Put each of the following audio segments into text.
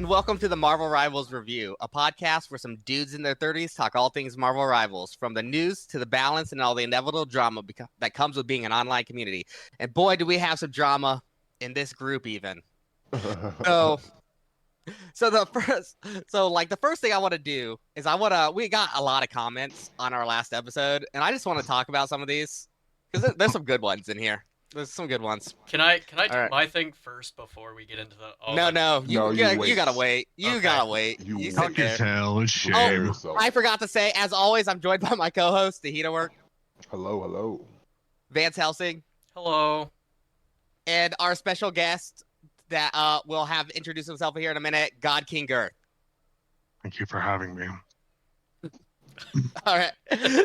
and welcome to the Marvel Rivals Review, a podcast where some dudes in their 30s talk all things Marvel Rivals, from the news to the balance and all the inevitable drama that comes with being an online community. And boy, do we have some drama in this group even. So the first thing I want to do is we got a lot of comments on our last episode, and I just want to talk about some of these because there's some good ones in here. There's some good ones. Can I do right. my thing first before we get into the? You gotta wait. You gotta wait. You tuck your tail. It's shame. I forgot to say, as always, I'm joined by my co-host, Tahita Work. Hello. Vance Helsing. Hello. And our special guest that will have introduced himself here in a minute, God King Girth. Thank you for having me. All right.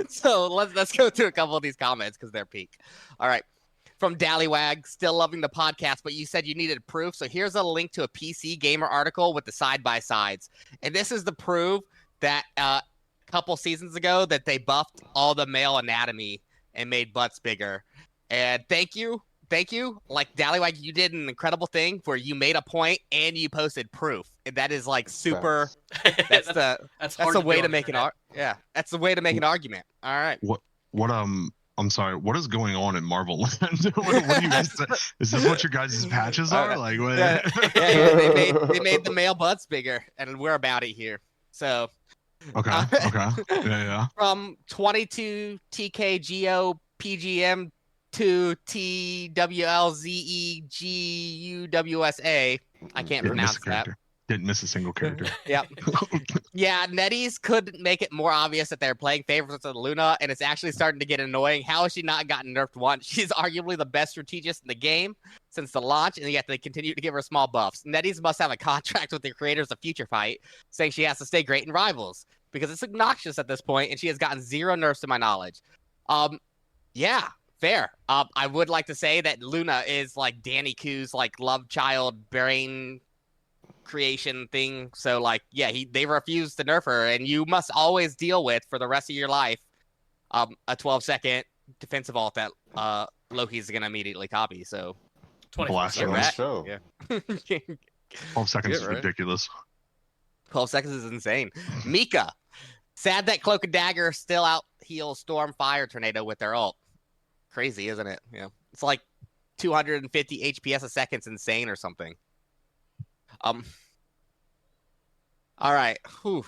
So let's go through a couple of these comments because they're peak. All right. From Dallywag, still loving the podcast, but you said you needed proof. So here's a link to a PC Gamer article with the side-by-sides. And this is the proof that a couple seasons ago that they buffed all the male anatomy and made butts bigger. And thank you. Like, Dallywag, you did an incredible thing where you made a point and you posted proof. And that is like super. That's the way to make that's the way to make an argument. All right. I'm sorry. What is going on in Marvel Land? what do you guys say? Is this what your guys' patches are? Like, what? They made the male butts bigger, and we're about it here. So. Okay. Yeah. From 22 TKGO PGM to TWLZEGUWSA. I can't pronounce that. Didn't miss a single character. Yep. Yeah, Netties could make it more obvious that they're playing favorites of Luna, and it's actually starting to get annoying. How has she not gotten nerfed once? She's arguably the best strategist in the game since the launch, and yet they continue to give her small buffs. Netties must have a contract with the creators of Future Fight, saying she has to stay great in Rivals, because it's obnoxious at this point, and she has gotten 0 nerfs to my knowledge. Yeah, fair. I would like to say that Luna is like Danny Koo's like love child brain creation thing, so like they refuse to nerf her, and you must always deal with for the rest of your life a 12-second defensive ult that Loki's gonna immediately copy. So 20 show. Yeah. 12 seconds is ridiculous. 12 seconds is insane. Mika, sad that Cloak and Dagger still out heal Storm Fire Tornado with their ult. Crazy, isn't it? Yeah, it's like 250 HPS a second's insane or something. All right. Whew.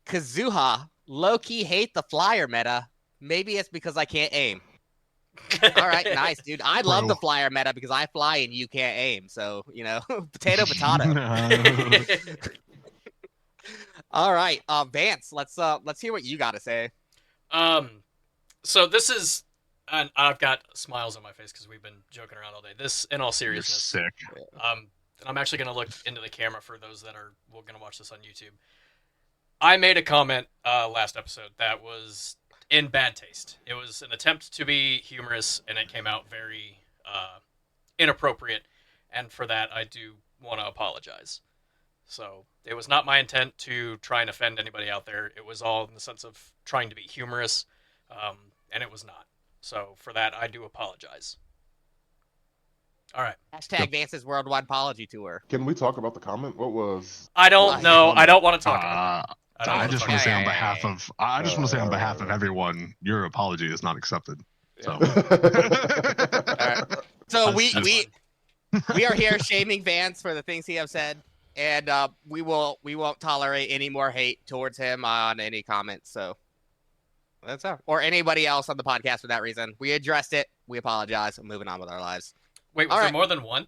Kazuha, low-key hate the flyer meta. Maybe it's because I can't aim. All right, nice, dude. I love the flyer meta because I fly and you can't aim. So, potato. All right, Vance, let's hear what you got to say. So this is, and I've got smiles on my face because we've been joking around all day. This, in all seriousness, you're sick. And I'm actually going to look into the camera for those that are going to watch this on YouTube. I made a comment last episode that was in bad taste. It was an attempt to be humorous, and it came out very inappropriate. And for that, I do want to apologize. So it was not my intent to try and offend anybody out there. It was all in the sense of trying to be humorous, and it was not. So for that, I do apologize. All right. Hashtag Vance's Worldwide Apology Tour. Can we talk about the comment? What was? I don't know. I don't want to talk about it. I just want to say on behalf of. I just want to say on behalf of everyone, your apology is not accepted. So. All right. So we are here shaming Vance for the things he has said, and we won't tolerate any more hate towards him on any comments. So that's all. Or anybody else on the podcast for that reason. We addressed it. We apologize. I'm moving on with our lives. Wait, was there more than one?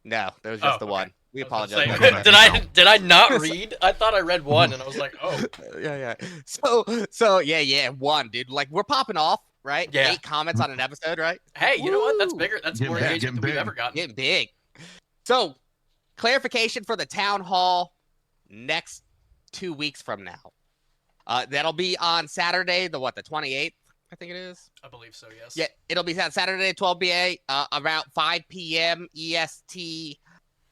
No, there was just the one. We apologize. Did I not read? I thought I read one, and I was like, oh. Yeah. So yeah, one, dude. Like, we're popping off, right? Yeah. 8 comments on an episode, right? Hey, you know what? That's bigger. That's more engagement than we've ever gotten. Getting big. So, clarification for the town hall next 2 weeks from now. That'll be on Saturday, the 28th. I think it is. I believe so, yes. Yeah, it'll be Saturday, 12 BA, around 5 p.m. EST.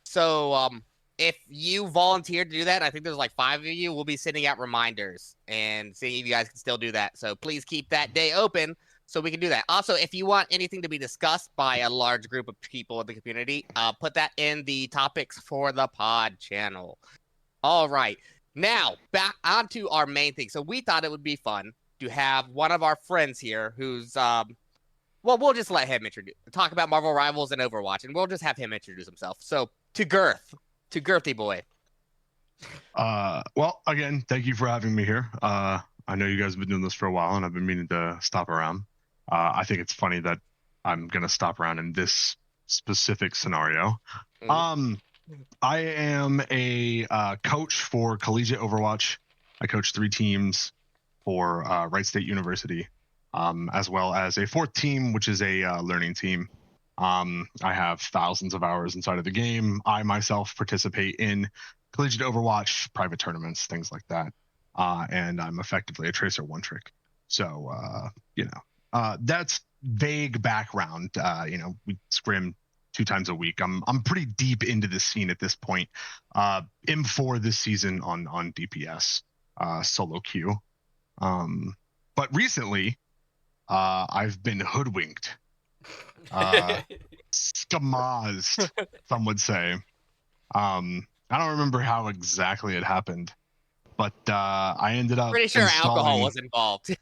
So if you volunteered to do that, I think there's like 5 of you, we'll be sending out reminders and seeing if you guys can still do that. So please keep that day open so we can do that. Also, if you want anything to be discussed by a large group of people in the community, put that in the topics for the pod channel. All right. Now, back onto our main thing. So we thought it would be fun to have one of our friends here who's, well, we'll just let him talk about Marvel Rivals and Overwatch, and we'll just have him introduce himself. So, to Girthy boy. Well, again, thank you for having me here. I know you guys have been doing this for a while, and I've been meaning to stop around. I think it's funny that I'm gonna stop around in this specific scenario. I am a coach for Collegiate Overwatch. I coach 3 teams for Wright State University, as well as a 4th team, which is a learning team. I have thousands of hours inside of the game. I myself participate in Collegiate Overwatch, private tournaments, things like that. And I'm effectively a Tracer one trick. So, that's vague background. We scrim 2 times a week. I'm pretty deep into the scene at this point. M4 this season on DPS, solo queue. But recently, I've been hoodwinked, skamazed, some would say. I don't remember how exactly it happened, but I ended up pretty sure alcohol was involved.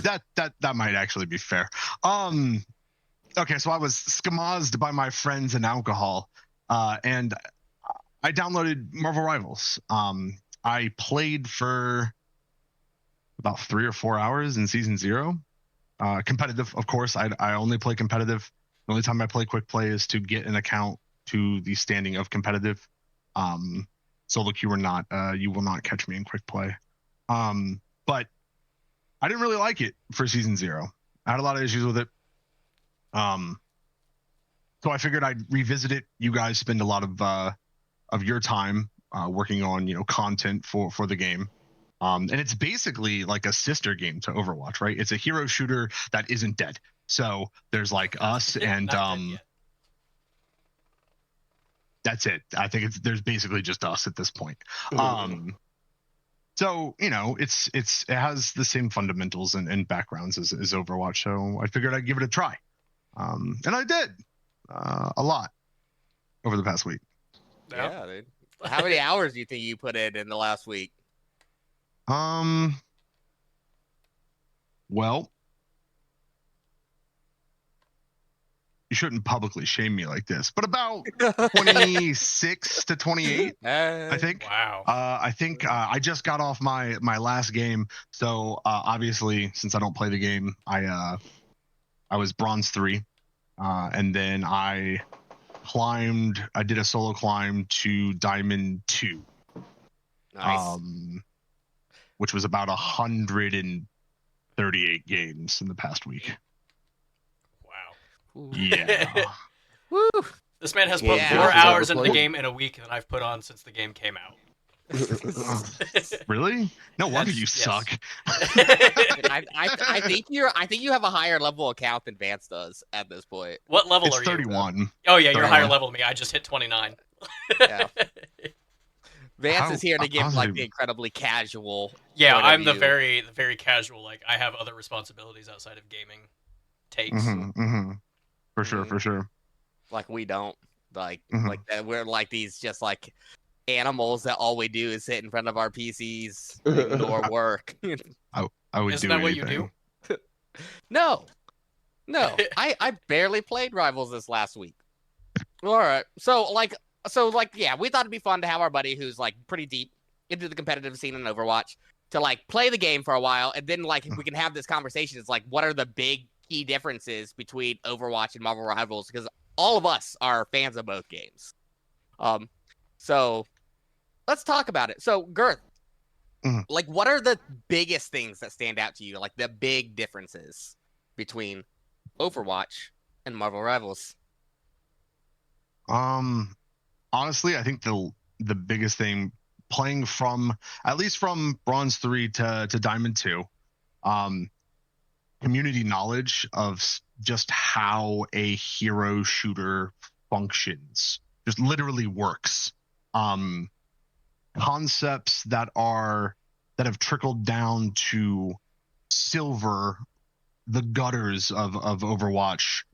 That might actually be fair. Okay, so I was skamazed by my friends in alcohol, and I downloaded Marvel Rivals. I played for about 3 or 4 hours in season 0. Competitive, of course. I only play competitive. The only time I play quick play is to get an account to the standing of competitive. Solo queue or not, you will not catch me in quick play. But I didn't really like it for season 0. I had a lot of issues with it. So I figured I'd revisit it. You guys spend a lot of your time working on content for the game. And it's basically like a sister game to Overwatch, right? It's a hero shooter that isn't dead. So there's like us and that's it. I think there's basically just us at this point. So it has the same fundamentals and backgrounds as Overwatch. So I figured I'd give it a try, and I did a lot over the past week. Yeah, dude. How many hours do you think you put in the last week? Well, you shouldn't publicly shame me like this, but about 26 to 28, I think. Wow. I think I just got off my last game, so obviously, since I don't play the game, I was bronze 3, and then I did a solo climb to diamond 2. Nice. Which was about 138 games in the past week. Wow. Yeah. Woo. This man has put Yeah. more hours into the game in a week than I've put on since the game came out. Really? No wonder you Yes. suck. I think you have a higher level account than Vance does at this point. What level It's are 31. you? Oh yeah, you're 31. higher level than me. I just hit 29. Yeah. Vance is here to give honestly, like the incredibly casual. Yeah, point of I'm the view. very casual. Like I have other responsibilities outside of gaming. Takes. For sure. Like we don't like Mhm. like that. We're like these just like animals that all we do is sit in front of our PCs, ignore work. I would Isn't do that what you anything. do? No. I barely played Rivals this last week. All right, so yeah, we thought it'd be fun to have our buddy who's like pretty deep into the competitive scene in Overwatch to like play the game for a while, and then like we can have this conversation. It's like, what are the big key differences between Overwatch and Marvel Rivals? Because all of us are fans of both games. So let's talk about it. So Girth, like, what are the biggest things that stand out to you? Like the big differences between Overwatch and Marvel Rivals? Honestly, I think the biggest thing playing from at least from bronze 3 to diamond 2, community knowledge of just how a hero shooter functions, just literally works. Concepts that that have trickled down to silver, the gutters of Overwatch,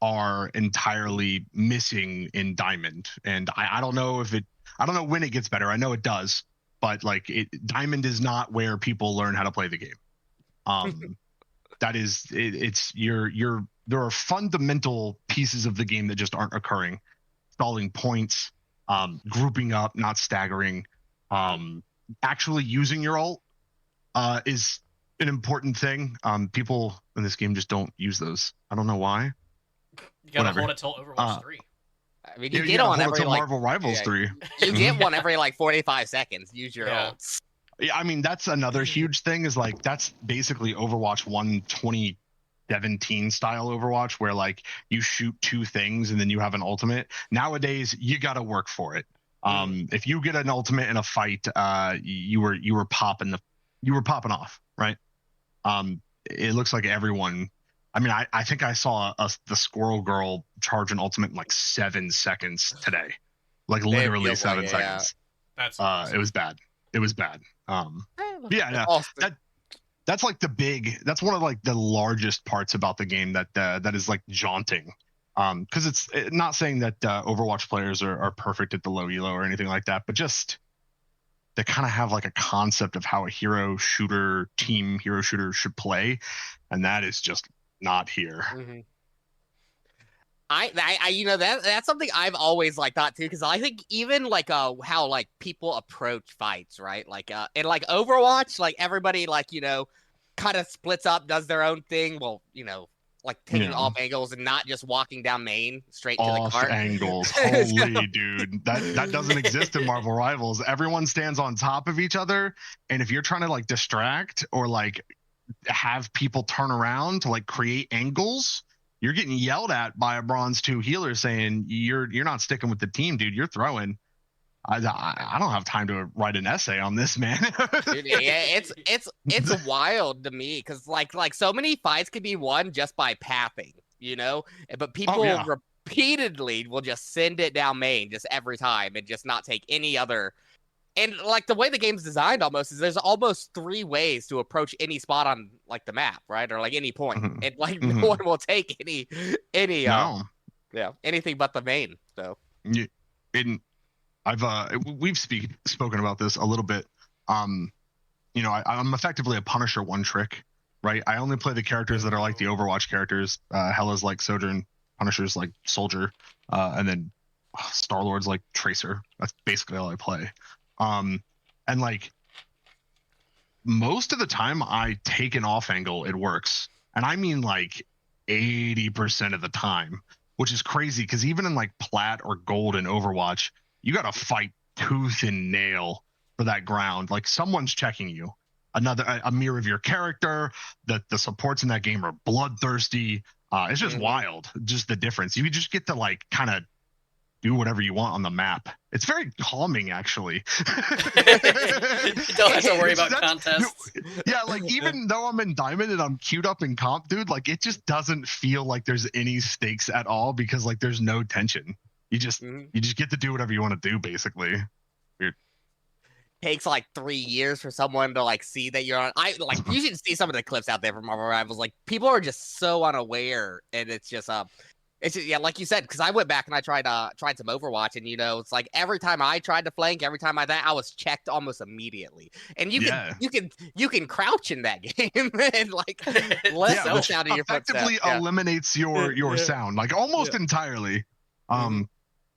are entirely missing in Diamond. And I don't know if I don't know when it gets better. I know it does, but like Diamond is not where people learn how to play the game. That is, it's there are fundamental pieces of the game that just aren't occurring. Stalling points, grouping up, not staggering, actually using your ult is an important thing. People in this game just don't use those. I don't know why. You gotta Whatever. hold it till Overwatch 3. I mean, You you get gotta on hold it every till like Marvel Rivals 3. you get one every like 45 seconds. Use your Yeah. ults. Yeah, I mean that's another huge thing. Is like that's basically Overwatch 1 2017 style Overwatch, where like you shoot two things and then you have an ultimate. Nowadays, you got to work for it. If you get an ultimate in a fight, you were popping off, right? It looks like everyone. I mean, I think I saw the Squirrel Girl charge an ultimate in like 7 seconds today, like literally feels like 7 it, seconds. That's It was bad. It was bad. Yeah, no, Austin. that's like that's one of like the largest parts about the game that is like jaunting. Because it's not saying that Overwatch players are perfect at the low elo or anything like that, but just they kind of have like a concept of how a team hero shooter should play, and that is just not here. Mm-hmm. I you know that's something I've always like thought too, because I think even like how like people approach fights, right? Like in like Overwatch, like everybody like kind of splits up, does their own thing. Well, like taking off angles and not just walking down main straight to the cart. Off angles, holy dude, that doesn't exist in Marvel Rivals. Everyone stands on top of each other, and if you're trying to like distract or like have people turn around to like create angles, you're getting yelled at by a Bronze 2 healer saying you're not sticking with the team, dude. You're throwing. I don't have time to write an essay on this, man. Dude, yeah, it's wild to me because like so many fights can be won just by pathing, but people repeatedly will just send it down main just every time and just not take any other. And like the way the game's designed almost is there's almost 3 ways to approach any spot on like the map, right? Or like any point. And like no one will take any anything but the main. So we've spoken about this a little bit. I'm effectively a Punisher one trick, right? I only play the characters that are like the Overwatch characters. Hela's like Sojourn, Punisher's like Soldier, and then Star-Lord's like Tracer. That's basically all I play. And like most of the time I take an off angle, it works. And I mean like 80% of the time, which is crazy because even in like plat or gold in Overwatch, you got to fight tooth and nail for that ground. Like someone's checking you. A mirror of your character. The supports in that game are bloodthirsty. It's just wild. Just the difference. You just get to like kind of do whatever you want on the map. It's very calming, actually. You don't have to worry about contests. Yeah, like even though I'm in Diamond and I'm queued up in comp, dude, like it just doesn't feel like there's any stakes at all because like there's no tension. You just get to do whatever you want to do, basically. Weird. Takes like 3 years for someone to like see that you're on. You should see some of the clips out there from Marvel Rivals. Like people are just so unaware, and it's just like you said, because I went back and I tried some Overwatch, and it's like every time I tried to flank, every time I was checked almost immediately. And you can crouch in that game and like less sound of your footsteps. Effectively eliminates your sound like almost entirely.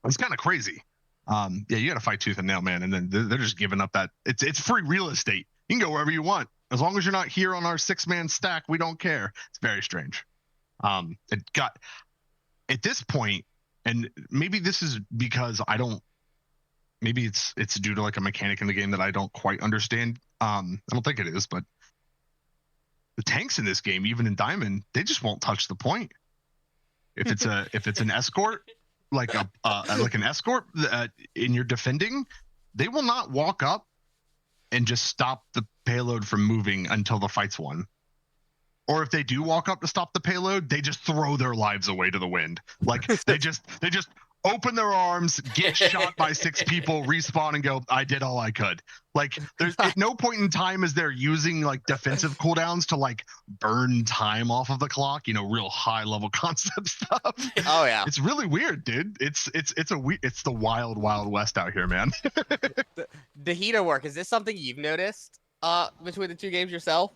It's kind of crazy. You got to fight tooth and nail, man, and then they're just giving up that it's free real estate. You can go wherever you want as long as you're not here on our 6-man stack. We don't care. It's very strange. At this point, and maybe this is because maybe it's due to like a mechanic in the game that I don't quite understand. I don't think it is, but the tanks in this game, even in Diamond, they just won't touch the point. If it's an escort, like an escort in your defending, they will not walk up and just stop the payload from moving until the fight's won. Or if they do walk up to stop the payload, they just throw their lives away to the wind. Like they just open their arms, get shot by 6 people, respawn, and go, I did all I could. Like, there's at no point in time is there using like defensive cooldowns to like burn time off of the clock, real high level concept stuff. Oh yeah. It's really weird, dude. It's the wild, wild west out here, man. The heater work, is this something you've noticed between the two games yourself?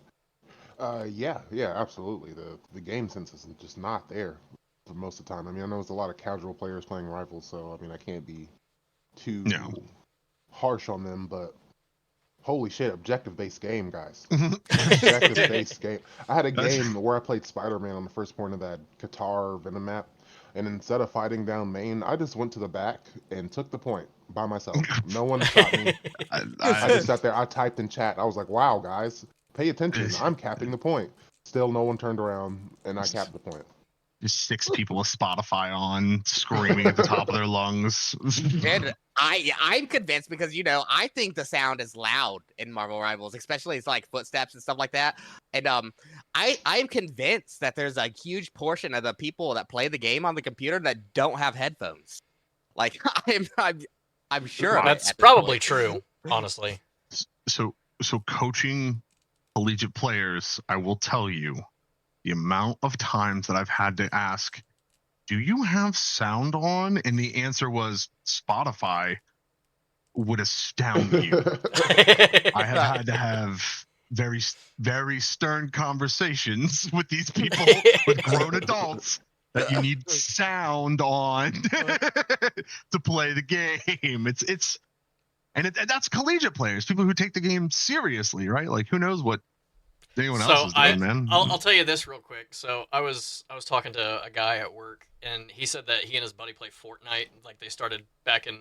Yeah, absolutely. The game sense is just not there for most of the time. I mean, I know there's a lot of casual players playing Rivals, so I mean, I can't be too harsh on them, but holy shit, objective-based game, guys. Objective-based game. I had a game where I played Spider-Man on the first point of that Qatar Venom map, and instead of fighting down main, I just went to the back and took the point by myself. No one shot me. I just sat there. I typed in chat. I was like, wow, guys, pay attention. I'm capping the point. Still, no one turned around, and I capped the point. Just 6 people with Spotify on, screaming at the top of their lungs. And I'm convinced because I think the sound is loud in Marvel Rivals, especially it's like footsteps and stuff like that. And I am convinced that there's a huge portion of the people that play the game on the computer that don't have headphones. Like I'm sure that's probably true, honestly. So coaching collegiate players, I will tell you, the amount of times that I've had to ask, do you have sound on? And the answer was Spotify would astound you. I have had to have very, very stern conversations with these people, with grown adults, that you need sound on to play the game. That's collegiate players, people who take the game seriously, right? Like, who knows what anyone else is doing, man. I'll tell you this real quick. So I was talking to a guy at work, and he said that he and his buddy play Fortnite. Like, they started back in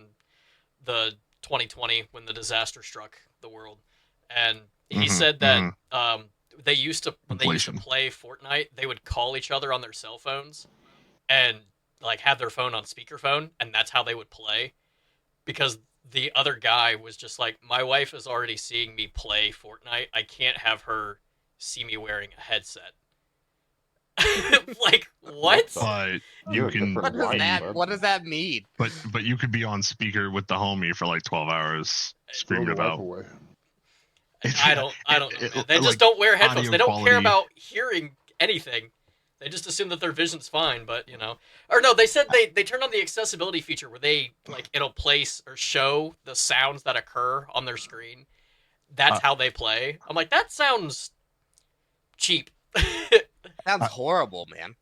the 2020 when the disaster struck the world, and he said that when they used to play Fortnite, they would call each other on their cell phones and like have their phone on speakerphone, and that's how they would play, because the other guy was just like, my wife is already seeing me play Fortnite. I can't have her see me wearing a headset. Like, what? But you can. What does that mean? But you could be on speaker with the homie for like 12 hours screaming about. I don't know. They just don't wear headphones. They don't care about hearing anything. They just assume that their vision's fine, but or no, they said they turned on the accessibility feature where they it'll place or show the sounds that occur on their screen. That's how they play. I'm like, that sounds cheap. Sounds horrible, man.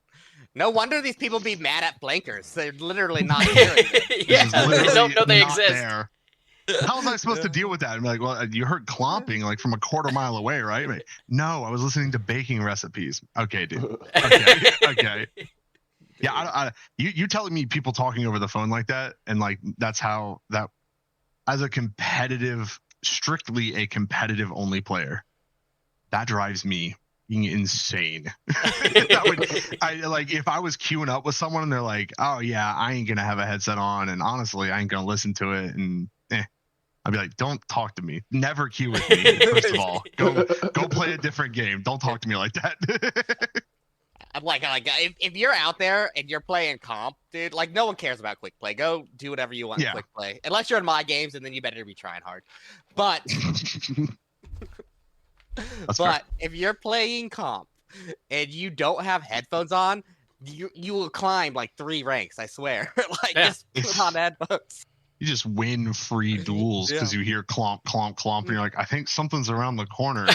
No wonder these people be mad at blankers. They're literally not hearing it. Yeah, they don't know they exist. There. How was I supposed to deal with that? I'm like, well, you heard clomping like from a quarter mile away, right? Like, no, I was listening to baking recipes. Okay, dude. Okay. Yeah, you telling me people talking over the phone like that, and like that's how that, as a strictly a competitive only player, that drives me insane. If I was queuing up with someone and they're like, oh yeah, I ain't gonna have a headset on, and honestly I ain't gonna listen to it, and I'd be like, don't talk to me, never queue with me. First of all, go play a different game, don't talk to me like that. I'm like if you're out there and you're playing comp, dude, like no one cares about quick play. Go do whatever you want in quick play, unless you're in my games, and then you better be trying hard. But if you're playing comp and you don't have headphones on, you will climb like 3 ranks, I swear. Just put on headphones. You just win free duels because you hear clomp, clomp, clomp, and you're like, I think something's around the corner,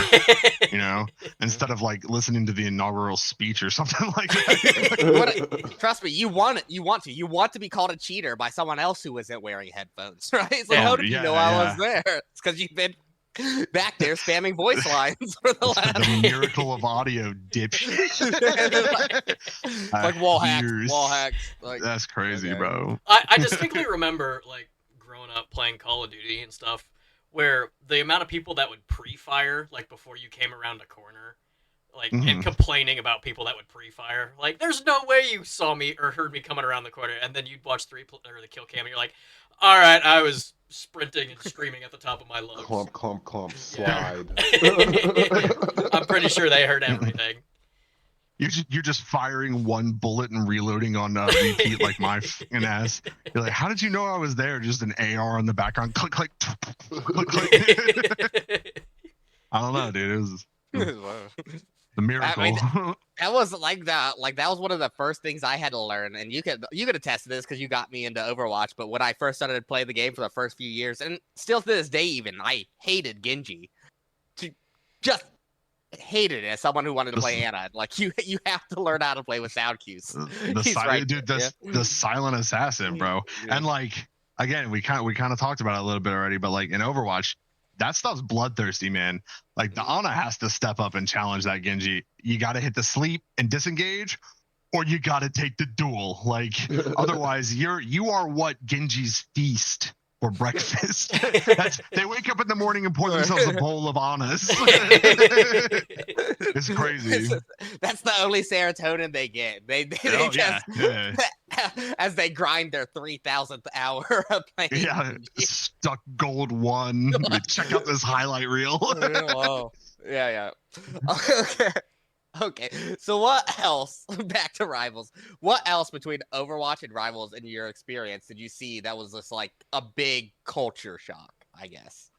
instead of like listening to the inaugural speech or something like that. Trust me, you want to be called a cheater by someone else who isn't wearing headphones, right? It's like, how did you know I was there? It's because you've been back there spamming voice lines for the last the miracle of audio, dipshit. Like wall hacks. Like, that's crazy, bro. I distinctly remember like growing up playing Call of Duty and stuff, where the amount of people that would pre-fire like before you came around a corner, like and complaining about people that would pre-fire, like there's no way you saw me or heard me coming around the corner, and then you'd watch the kill cam and you're like, all right, I was sprinting and screaming at the top of my lungs. Clump, clump, clump, slide. I'm pretty sure they heard everything. You're just firing one bullet and reloading on repeat like my fucking ass. You're like, how did you know I was there? Just an AR in the background. Click, click, click, click. I don't know, dude. It was the miracle. I mean, that was like that. Like that was one of the first things I had to learn, and you could attest to this because you got me into Overwatch. But when I first started to play the game for the first few years, and still to this day, even I hated Genji. Just hated it as someone who wanted to play Ana. Like you have to learn how to play with sound cues. The silent assassin, bro. Yeah. And like again, we kind of talked about it a little bit already, but like in Overwatch, that stuff's bloodthirsty, man. Like the Ana has to step up and challenge that Genji. You got to hit the sleep and disengage, or you got to take the duel. Like otherwise, you are what Genji's feast for breakfast. They wake up in the morning and pour themselves a bowl of Anas. It's crazy. That's the only serotonin they get. They just as they grind their 3,000th hour of playing. Yeah, stuck gold 1. Check out this highlight reel. Whoa. Yeah. Okay. So what else? Back to Rivals. What else between Overwatch and Rivals in your experience did you see that was just like a big culture shock? I guess.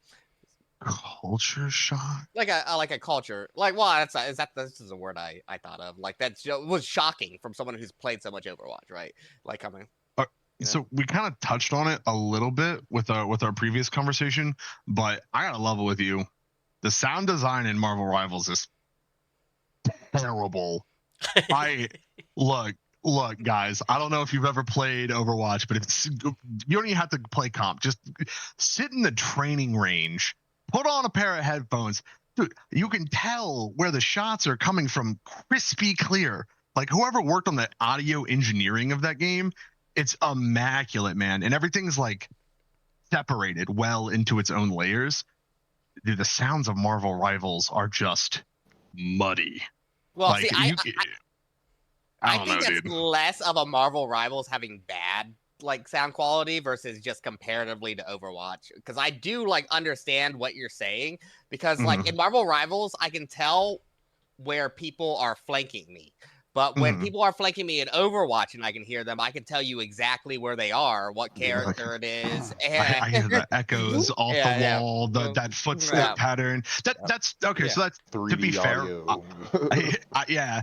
Culture shock. Like a culture. Like, well, this is a word I thought of. Like that was shocking from someone who's played so much Overwatch, right? Like coming. So we kind of touched on it a little bit with our previous conversation, but I gotta level with you. The sound design in Marvel Rivals is terrible. Look, guys. I don't know if you've ever played Overwatch, but you don't even have to play comp. Just sit in the training range, put on a pair of headphones, dude. You can tell where the shots are coming from, crispy clear. Like whoever worked on the audio engineering of that game, it's immaculate, man. And everything's like separated well into its own layers. Dude, the sounds of Marvel Rivals are just muddy. Well, like, see, I think that's less of a Marvel Rivals having bad like sound quality versus just comparatively to Overwatch, because I do like understand what you're saying, because like in Marvel Rivals I can tell where people are flanking me. But when people are flanking me in Overwatch and I can hear them, I can tell you exactly where they are, what character it is. And... I hear the echoes off the wall, that footstep pattern. That's okay. So that's 3D to be fair. Audio.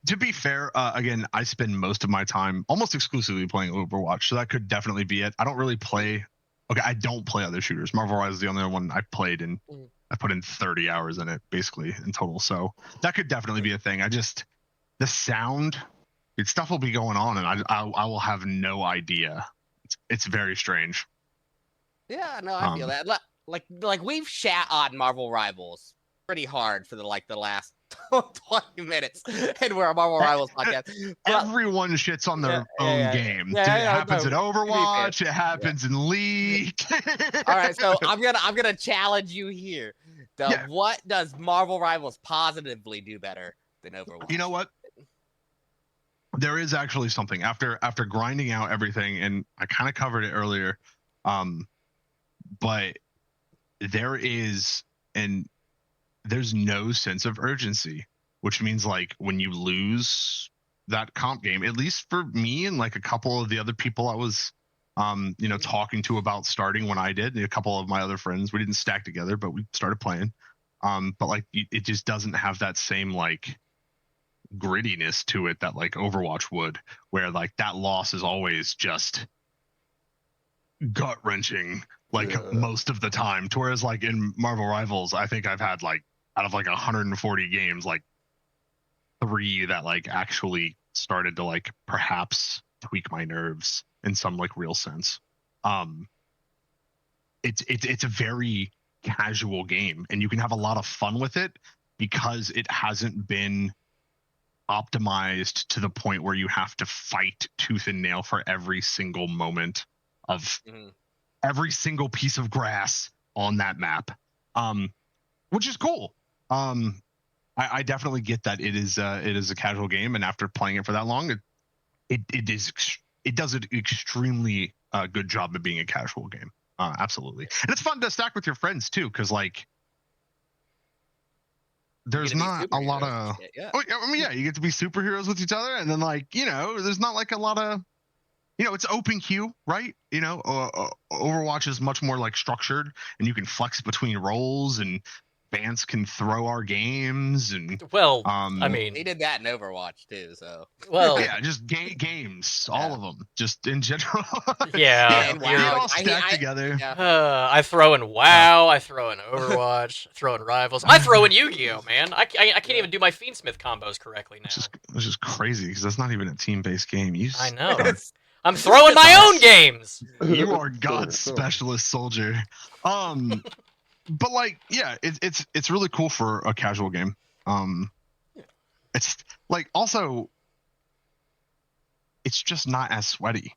To be fair, again, I spend most of my time almost exclusively playing Overwatch, so that could definitely be it. I don't really play. Okay, I don't play other shooters. Marvel Rivals is the only one I played, and I put in 30 hours in it basically in total. So that could definitely be a thing. The sound, stuff will be going on, and I will have no idea. It's very strange. Yeah, no, I feel that. Like we've shat on Marvel Rivals pretty hard for the last 20 minutes, and we're a Marvel Rivals podcast. Everyone shits on their own game. It happens in Overwatch. It happens in League. All right, so I'm gonna challenge you here. What does Marvel Rivals positively do better than Overwatch? You know what? There is actually something after grinding out everything, and I kind of covered it earlier, but there's no sense of urgency, which means like when you lose that comp game, at least for me and like a couple of the other people I was talking to about starting when I did, and a couple of my other friends, we didn't stack together, but we started playing, but like it just doesn't have that same like grittiness to it that like Overwatch would, where like that loss is always just gut-wrenching most of the time, to whereas like in Marvel Rivals, I think I've had like out of like 140 games, like 3 that like actually started to like perhaps tweak my nerves in some like real sense. It's a very casual game, and you can have a lot of fun with it because it hasn't been optimized to the point where you have to fight tooth and nail for every single moment of every single piece of grass on that map, which is cool. I definitely get that it is a casual game, and after playing it for that long, it does an extremely good job of being a casual game. Absolutely, and it's fun to stack with your friends too, because like there's to be not a lot superheroes and of. shit, yeah. Oh, I mean, yeah, you get to be superheroes with each other, and then like there's not like a lot of. It's open queue, right? Overwatch is much more like structured, and you can flex between roles, and fans can throw our games, and Well, I They mean, did that in Overwatch too, so. well, yeah, just games, all Yeah. of them, just in general. yeah, And See it WoW. all stacked together. Yeah. I throw in WoW, I throw in Overwatch, throw in Rivals, I throw in Yu-Gi-Oh, man. I can't even do my Fiendsmith combos correctly now. Which is crazy because that's not even a team-based game. I know. are- I'm throwing my own games. you are Sure, God's sure. specialist soldier. But like, yeah, it's really cool for a casual game. It's like also, it's just not as sweaty.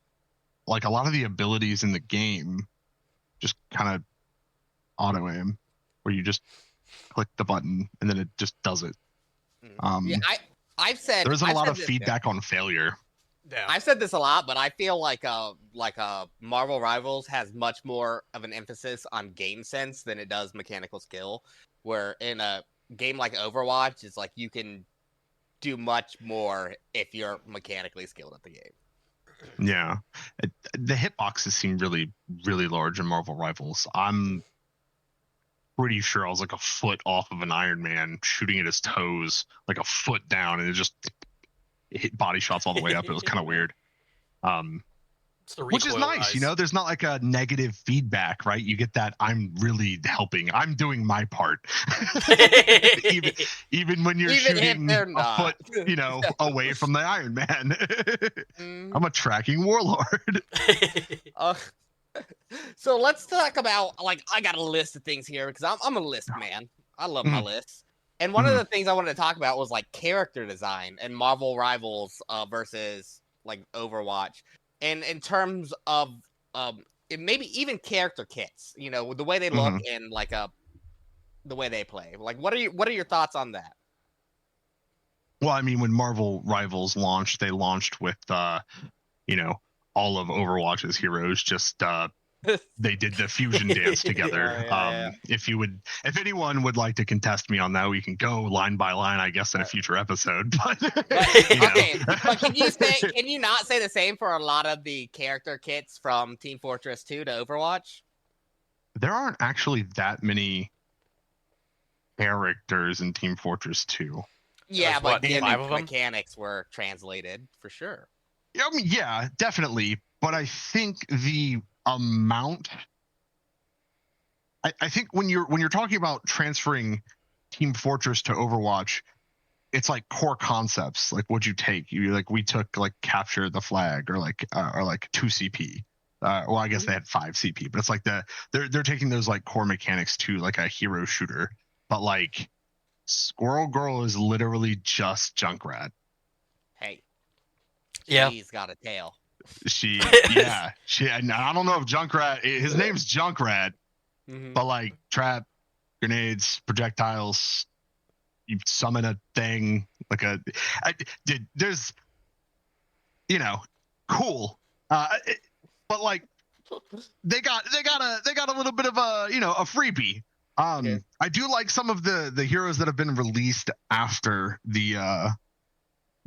Like a lot of the abilities in the game, just kind of auto aim, where you just click the button and then it just does it. Yeah, I've said There isn't a I've lot said of this- feedback on failure. Yeah. I've said this a lot, but I feel like Marvel Rivals has much more of an emphasis on game sense than it does mechanical skill. Where in a game like Overwatch, it's like you can do much more if you're mechanically skilled at the game. Yeah, the hitboxes seem really, really large in Marvel Rivals. I'm pretty sure I was like a foot off of an Iron Man shooting at his toes, like a foot down, and it just hit body shots all the way up. It was kind of weird. It's the Which is recoil nice, rise. there's not like a negative feedback, right? You get that I'm really helping. I'm doing my part. even when you're Even if shooting they're a not. foot, away from the Iron Man. Mm. I'm a tracking warlord. Uh, so let's talk about like I got a list of things here because I'm a list man. I love my lists. And one of the things I wanted to talk about was like character design and Marvel Rivals versus like Overwatch. And in terms of maybe even character kits, the way they look and like the way they play. Like what are your thoughts on that? Well, I mean, when Marvel Rivals launched, they launched with all of Overwatch's heroes just they did the fusion dance together. Yeah. If anyone would like to contest me on that, we can go line by line, I guess, in a future episode. But, Okay, but can you not say the same for a lot of the character kits from Team Fortress 2 to Overwatch? There aren't actually that many characters in Team Fortress 2. Yeah, There's but what, the 5 of them? mechanics were translated for sure. I mean, yeah, definitely. But I think the amount. I think when you're talking about transferring Team Fortress to Overwatch, it's like core concepts. Like, what'd you take? We took like capture the flag or 2 CP. Well, I guess they had 5 CP, but it's like they're taking those like core mechanics to like a hero shooter. But like Squirrel Girl is literally just Junkrat. Hey, Yeah. he's got a tail. And I don't know if Junkrat. His name's Junkrat, but like trap, grenades, projectiles. You summon a thing there's cool, but like they got a little bit of a freebie. I do like some of the heroes that have been released after the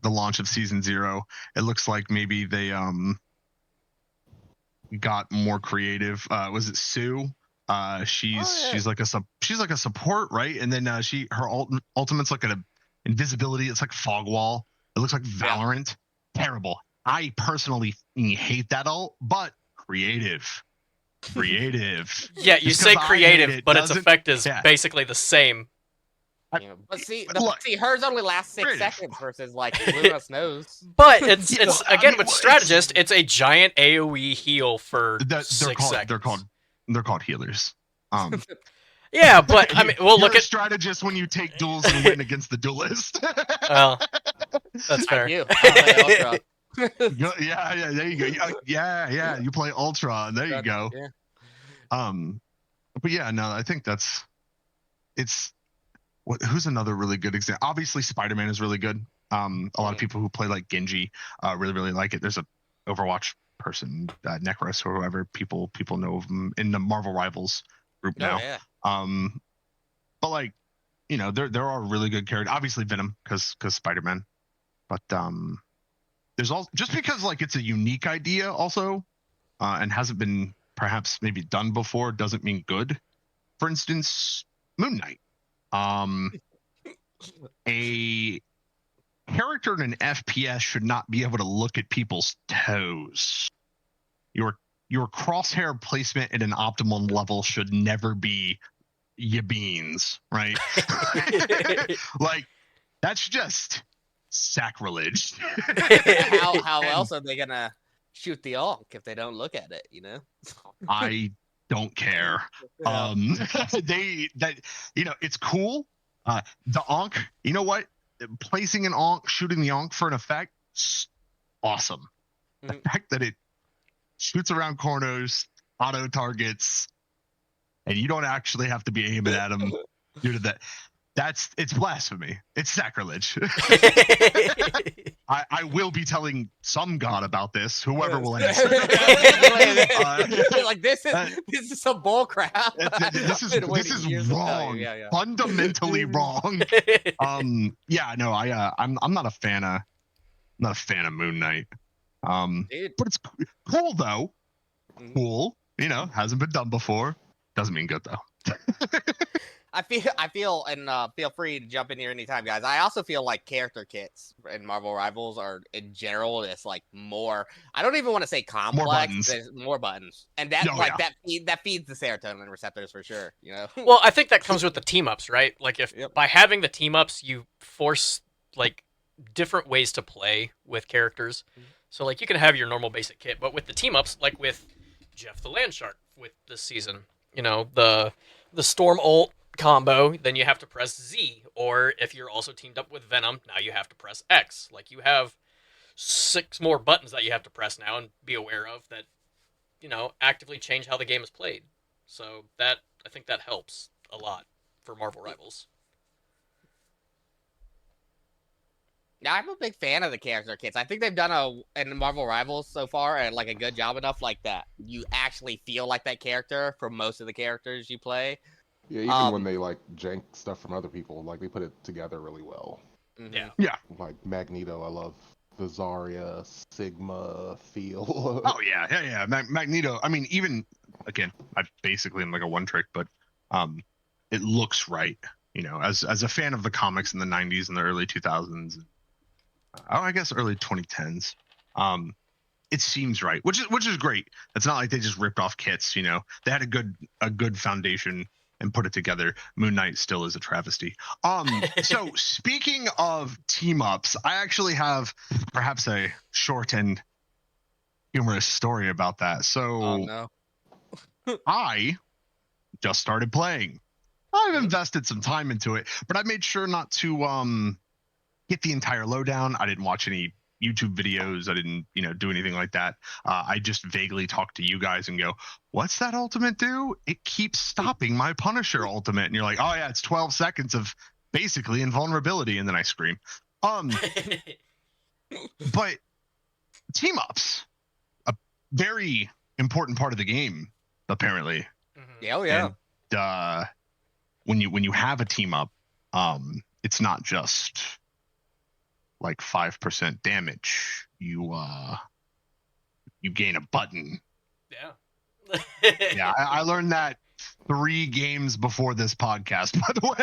launch of season 0. It looks like maybe they got more creative. Was it Sue? She's like a support, right? And then her ultimate's like an invisibility. It's like fog wall. It looks like Valorant. Terrible. I personally hate that ult, but creative. Yeah, you say creative, but its effect is yeah. basically the same. But see, hers only lasts 6 seconds versus like Luna's nose. But it's again with strategist, it's a giant AOE heal for 6 seconds. They're called healers. Yeah, but I mean, we'll look You're a at strategist when you take duels and win against the duelist. well, that's fair. I play Ultra. Yeah, there you go. Yeah, you play Ultra, and there you go. Yeah. But yeah, no, I think who's another really good example? Obviously, Spider-Man is really good. A lot of people who play like Genji really, really like it. There's a Overwatch person, Necros or whoever. People know of him in the Marvel Rivals group now. Yeah. But like, there are really good characters. Obviously Venom because Spider-Man, but there's also just because like it's a unique idea also, and hasn't been perhaps maybe done before doesn't mean good. For instance, Moon Knight. A character in an FPS should not be able to look at people's toes. Your crosshair placement at an optimal level should never be ya beans, right? Like that's just sacrilege. How And else are they gonna shoot the Ankh if they don't look at it? I don't care. Yeah. It's cool. The Ankh, you know what? Placing an Ankh, shooting the Ankh for an effect, awesome. The fact that it shoots around corners, auto targets, and you don't actually have to be aiming at them due to that. It's blasphemy. It's sacrilege. I will be telling some god about this, whoever will answer. Like this is some bull crap. This is wrong. Yeah. Fundamentally wrong. I'm not a fan of Moon Knight. Dude. But it's cool though. Cool. Hasn't been done before. Doesn't mean good though. I feel, and feel free to jump in here anytime, guys. I also feel like character kits in Marvel Rivals are, in general, it's like more. I don't even want to say complex. There's more buttons, and that that feeds the serotonin receptors for sure. Well, I think that comes with the team ups, right? Like if by having the team ups, you force like different ways to play with characters. So like you can have your normal basic kit, but with the team ups, like with Jeff the Landshark with this season, the Storm ult combo, then you have to press Z, or if you're also teamed up with Venom, now you have to press X. Like you have 6 more buttons that you have to press now and be aware of that, actively change how the game is played. So I think that helps a lot for Marvel Rivals. Yeah, I'm a big fan of the character kits. I think they've done in Marvel Rivals so far and like a good job enough like that. You actually feel like that character for most of the characters you play. Yeah, even when they like jank stuff from other people, like they put it together really well. Yeah. Like Magneto, I love the Zarya, Sigma feel. Oh yeah. Magneto. I mean, even again, I basically am like a one trick, but it looks right. As a fan of the comics in the '90s and the early 2000s. I guess early 2010s. It seems right, which is great. It's not like they just ripped off kits. They had a good foundation and put it together. Moon Knight still is a travesty. So speaking of team ups, I actually have perhaps a short and humorous story about that. So I just started playing. I've invested some time into it, but I made sure not to get the entire lowdown. I didn't watch any YouTube videos. I didn't, do anything like that. I just vaguely talked to you guys and go, what's that ultimate do? It keeps stopping my Punisher ultimate. And you're like, oh yeah, it's 12 seconds of basically invulnerability. And then I scream. But team ups, a very important part of the game, apparently. Yeah, oh yeah. And when you have a team up, it's not just like 5% damage. You gain a button. Yeah. Yeah, I learned that 3 games before this podcast, by the way.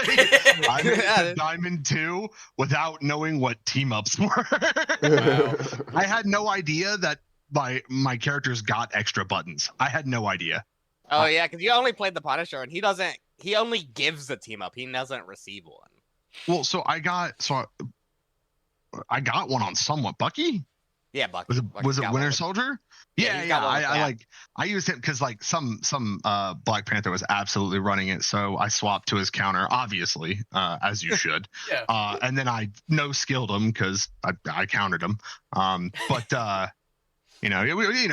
I made Diamond 2 without knowing what team ups were. Wow. I had no idea that my characters got extra buttons. I had no idea. Oh yeah, because you only played the Punisher, and he only gives the team up. He doesn't receive one. Well, I got one on somewhat. Bucky? Yeah, Bucky. Was it Winter Soldier? Yeah. I used him because like some Black Panther was absolutely running it, so I swapped to his counter, obviously, as you should. Yeah. And then I no skilled him because I countered him. But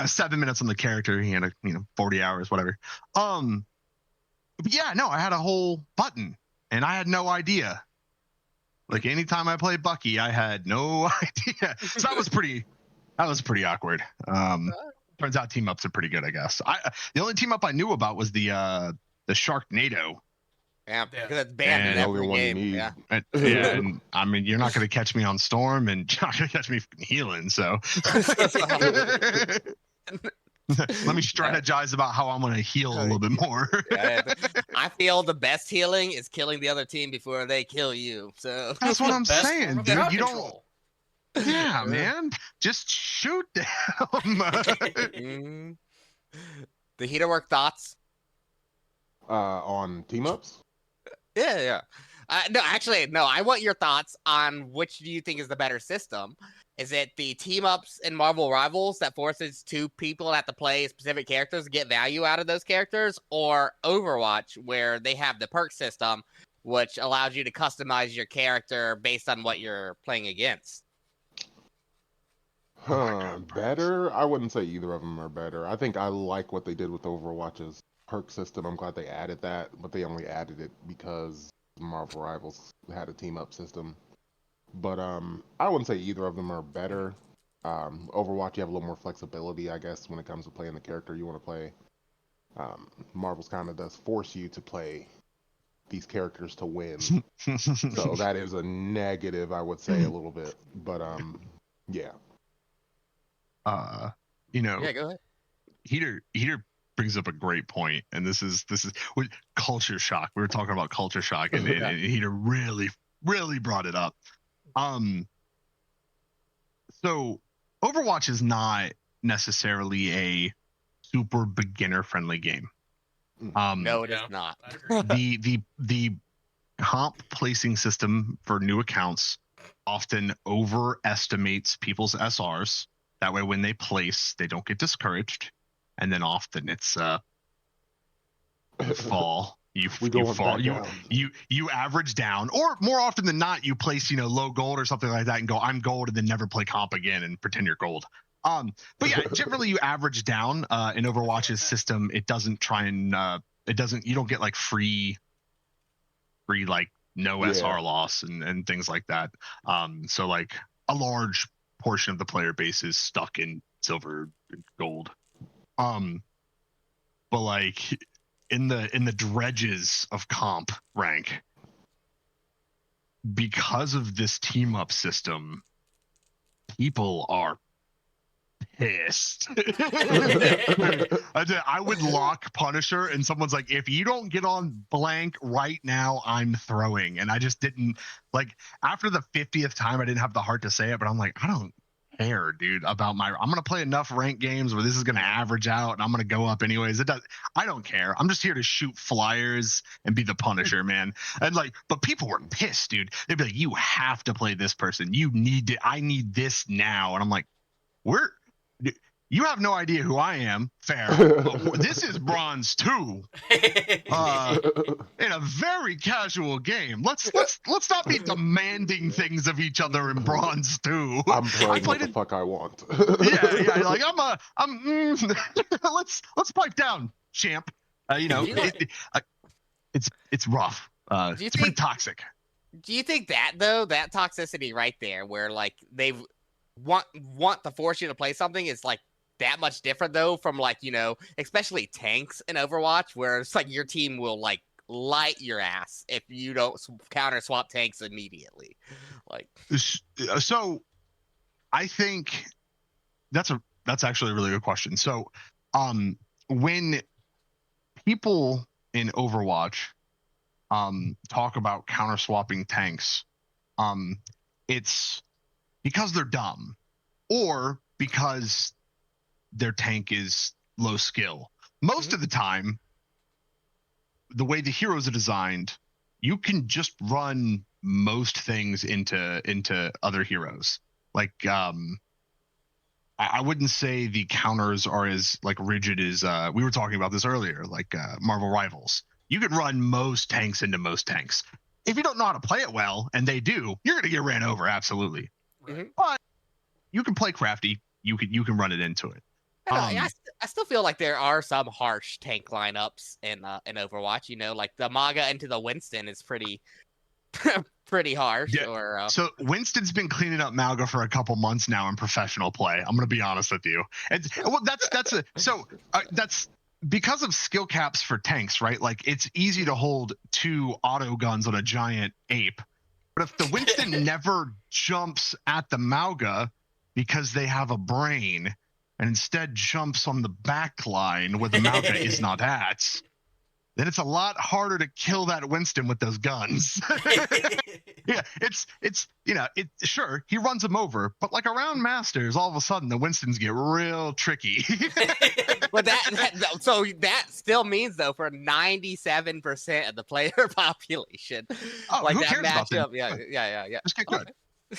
7 minutes on the character, he had 40 hours, whatever. But yeah, no, I had a whole button, and I had no idea. Like anytime I played Bucky, I had no idea. So that was pretty awkward. Turns out team ups are pretty good, I guess. The only team up I knew about was the Sharknado Yeah, Yeah. because it's banned in And The only every one you game. need. Yeah. And I mean, you're not going to catch me on Storm, and you're not going to catch me healing. So let me strategize about how I'm going to heal a little bit more. I feel the best healing is killing the other team before they kill you. So That's what The I'm best saying, form of dude. crowd You don't. control. Yeah, man. Just shoot them. Mhm. The heater work thoughts. On team ups. Yeah, yeah. No, actually, no. I want your thoughts on which do you think is the better system. Is it the team ups in Marvel Rivals that forces two people that have to play specific characters to get value out of those characters, or Overwatch where they have the perk system, which allows you to customize your character based on what you're playing against? Better? I wouldn't say either of them are better. I think I like what they did with Overwatch's perk system. I'm glad they added that, but they only added it because Marvel Rivals had a team up system. But I wouldn't say either of them are better. Overwatch, you have a little more flexibility, I guess, when it comes to playing the character you want to play. Marvel's kind of does force you to play these characters to win. So that is a negative, I would say, a little bit. But yeah. You know, Yeah, go ahead. Heater brings up a great point, and this is with culture shock. We were talking about culture shock, and Heater really brought it up. So Overwatch is not necessarily a super beginner friendly game. No, it is Yeah, not. I agree. The comp placing system for new accounts often overestimates people's SRs. That way, when they place, they don't get discouraged. And then often it's fall. You fall. You average down, or more often than not, you place low gold or something like that, and go I'm gold, and then never play comp again and pretend you're gold. But yeah, generally you average down. In Overwatch's system, it doesn't try and you don't get like free like no SR loss and things like that. So like a large portion of the player base is stuck in silver and gold. But like in the dredges of comp rank, because of this team up system, people are pissed. I would lock Punisher, and someone's like, if you don't get on blank right now, I'm throwing. And I just didn't, like, after the 50th time, I didn't have the heart to say it, but I'm like, I don't care, dude, about I'm gonna play enough ranked games where this is gonna average out and I'm gonna go up anyways. I don't care. I'm just here to shoot flyers and be the Punisher, man. And like, but people were pissed, dude. They'd be like, you have to play this person. I need this now. And I'm like, you have no idea who I am. Fair. But this is Bronze 2. In a very casual game. Let's not be demanding things of each other in Bronze 2. I'm playing what the fuck I want. yeah. Like let's pipe down, champ. It's rough. It's pretty toxic. Do you think that though, that toxicity right there, where like they want to force you to play something, is like that much different though from like especially tanks in Overwatch, where it's like your team will like light your ass if you don't counter swap tanks immediately. Like, so I think that's actually a really good question. So when people in Overwatch talk about counter swapping tanks, it's because they're dumb or because their tank is low skill. Most of the time, the way the heroes are designed, you can just run most things into other heroes. Like I wouldn't say the counters are as like rigid as we were talking about this earlier, like Marvel Rivals. You can run most tanks into most tanks. If you don't know how to play it well, and they do, you're gonna get ran over, absolutely. Right. But you can play crafty. You can run it into it. I still feel like there are some harsh tank lineups in Overwatch. Like the Maga into the Winston is pretty harsh. Yeah. Or so Winston's been cleaning up Malga for a couple months now in professional play. I'm gonna be honest with you. And well, that's because of skill caps for tanks, right? Like it's easy to hold 2 auto guns on a giant ape. But if the Winston never jumps at the Mauga because they have a brain and instead jumps on the back line where the Mauga is not at, then it's a lot harder to kill that Winston with those guns. Yeah, it's sure, he runs him over, but like around Masters, all of a sudden the Winstons get real tricky. But so that still means though for 97% of the player population, Oh, like who that cares about matchup, that? yeah. Just get good.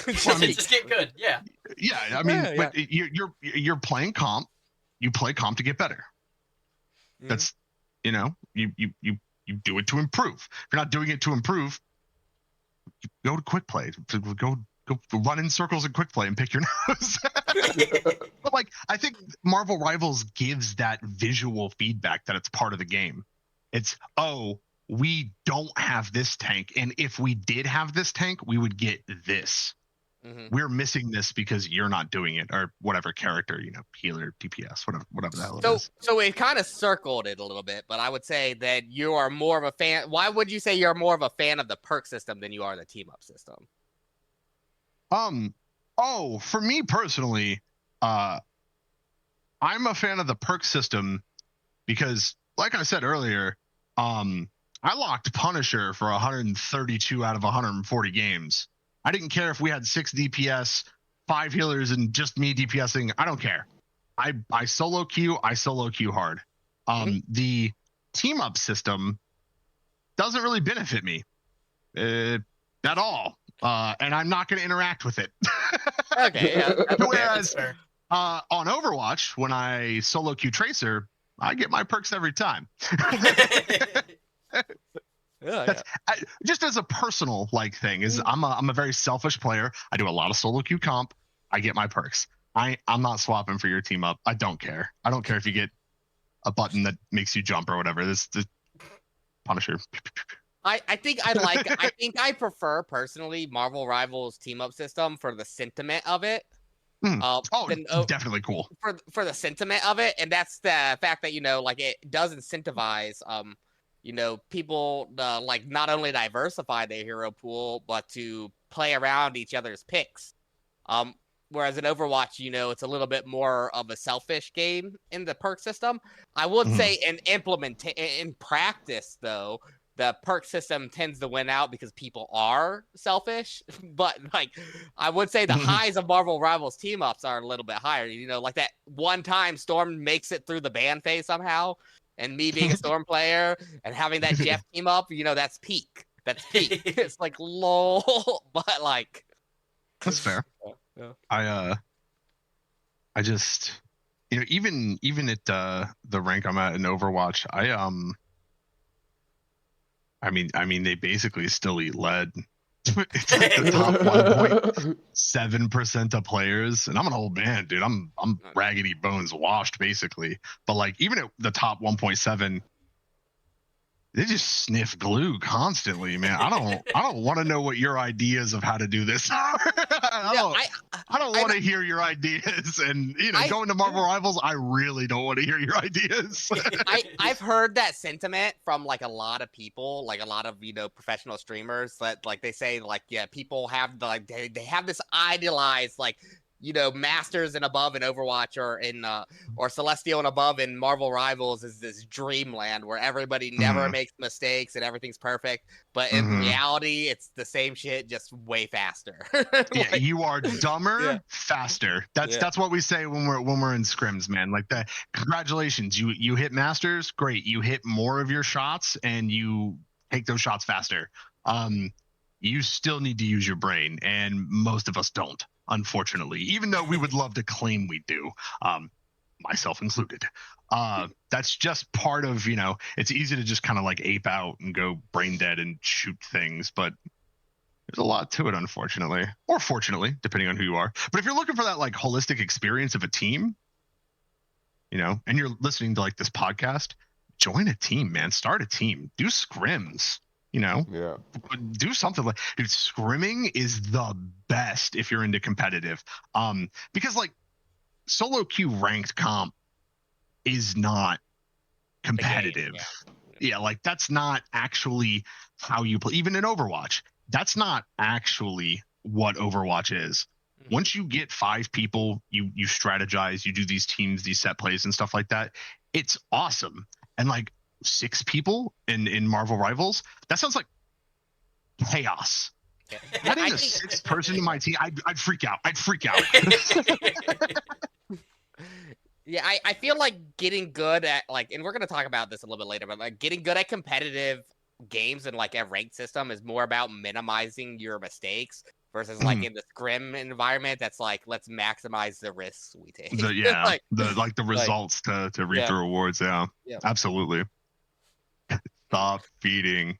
Well, I mean, just get good. Yeah. Yeah, I mean, Yeah. but you're playing comp. You play comp to get better. Mhm. That's you do it to improve. If you're not doing it to improve, go to quick play. Go run in circles in quick play and pick your nose. But like, I think Marvel Rivals gives that visual feedback that it's part of the game. It's, oh, we don't have this tank, and if we did have this tank, we would get this. Mhm. We're missing this because you're not doing it, or whatever character, healer, DPS, whatever the hell it is. So it kind of circled it a little bit, but I would say that you are more of a fan. Why would you say you're more of a fan of the perk system than you are the team up system? For me personally, I'm a fan of the perk system because, like I said earlier, I locked Punisher for 132 out of 140 games. I didn't care if we had 6 DPS, 5 healers, and just me DPSing. I don't care. I solo queue hard. The team up system doesn't really benefit me at all. And I'm not going to interact with it. Okay, yeah. Whereas on Overwatch, when I solo queue Tracer, I get my perks every time. Just as a personal thing is I'm a very selfish player. I do a lot of solo queue comp. I get my perks. I'm not swapping for your team up. I don't care. I don't care if you get a button that makes you jump or whatever. This Punisher. I think I prefer personally Marvel Rivals team up system for the sentiment of it. Definitely cool for the sentiment of it, and that's the fact that it does incentivize people not only diversify their hero pool but to play around each other's picks. Whereas in Overwatch, it's a little bit more of a selfish game in the perk system. I would say in practice though, the perk system tends to win out because people are selfish. But I would say the highs of Marvel Rivals team ups are a little bit higher. Like that one time Storm makes it through the ban phase somehow, and me being a Storm player and having that Jeff team up, that's peak. That's peak. It's lol, but that's fair. Yeah. I just even at the rank I'm at in Overwatch, I mean, they basically still eat lead. It's the top 1.7% of players, and I'm an old man, dude. I'm raggedy bones washed, basically. But even at the top 1.7, they just sniff glue constantly, man. I don't want to know what your ideas of how to do this are. I don't want to hear your ideas. And going to Marvel Rivals, I really don't want to hear your ideas. I've heard that sentiment from a lot of people, a lot of professional streamers that they say people have they have this idealized Masters and above in Overwatch or Celestial and above in Marvel Rivals is this dreamland where everybody never makes mistakes and everything's perfect. But in reality, it's the same shit, just way faster. Yeah, you are dumber, faster. That's what we say when we're in scrims, man. Congratulations, you hit Masters, great. You hit more of your shots and you take those shots faster. You still need to use your brain, and most of us don't. Unfortunately, even though we would love to claim we do, myself included. That's just part of, it's easy to just kind of ape out and go brain dead and shoot things, but there's a lot to it, unfortunately, or fortunately, depending on who you are. But if you're looking for that holistic experience of a team, and you're listening to this podcast, join a team, man. Start a team. Do scrims. Do something dude, scrimming is the best if you're into competitive. Because solo queue ranked comp is not competitive. Yeah, like that's not actually how you play. Even in Overwatch, that's not actually what Overwatch is. Once you get 5 people, you strategize, you do these teams, these set plays and stuff like that. It's awesome. And like 6 people in Marvel Rivals, that sounds like chaos. Yeah. Adding a 6th person to my team, I'd freak out. Yeah, I feel like getting good at like, and we're gonna talk about this a little bit later, but like getting good at competitive games and like a ranked system is more about minimizing your mistakes versus like in the scrim environment. That's like, let's maximize the risks we take. The the results to reap the rewards. Yeah, absolutely. Stop feeding.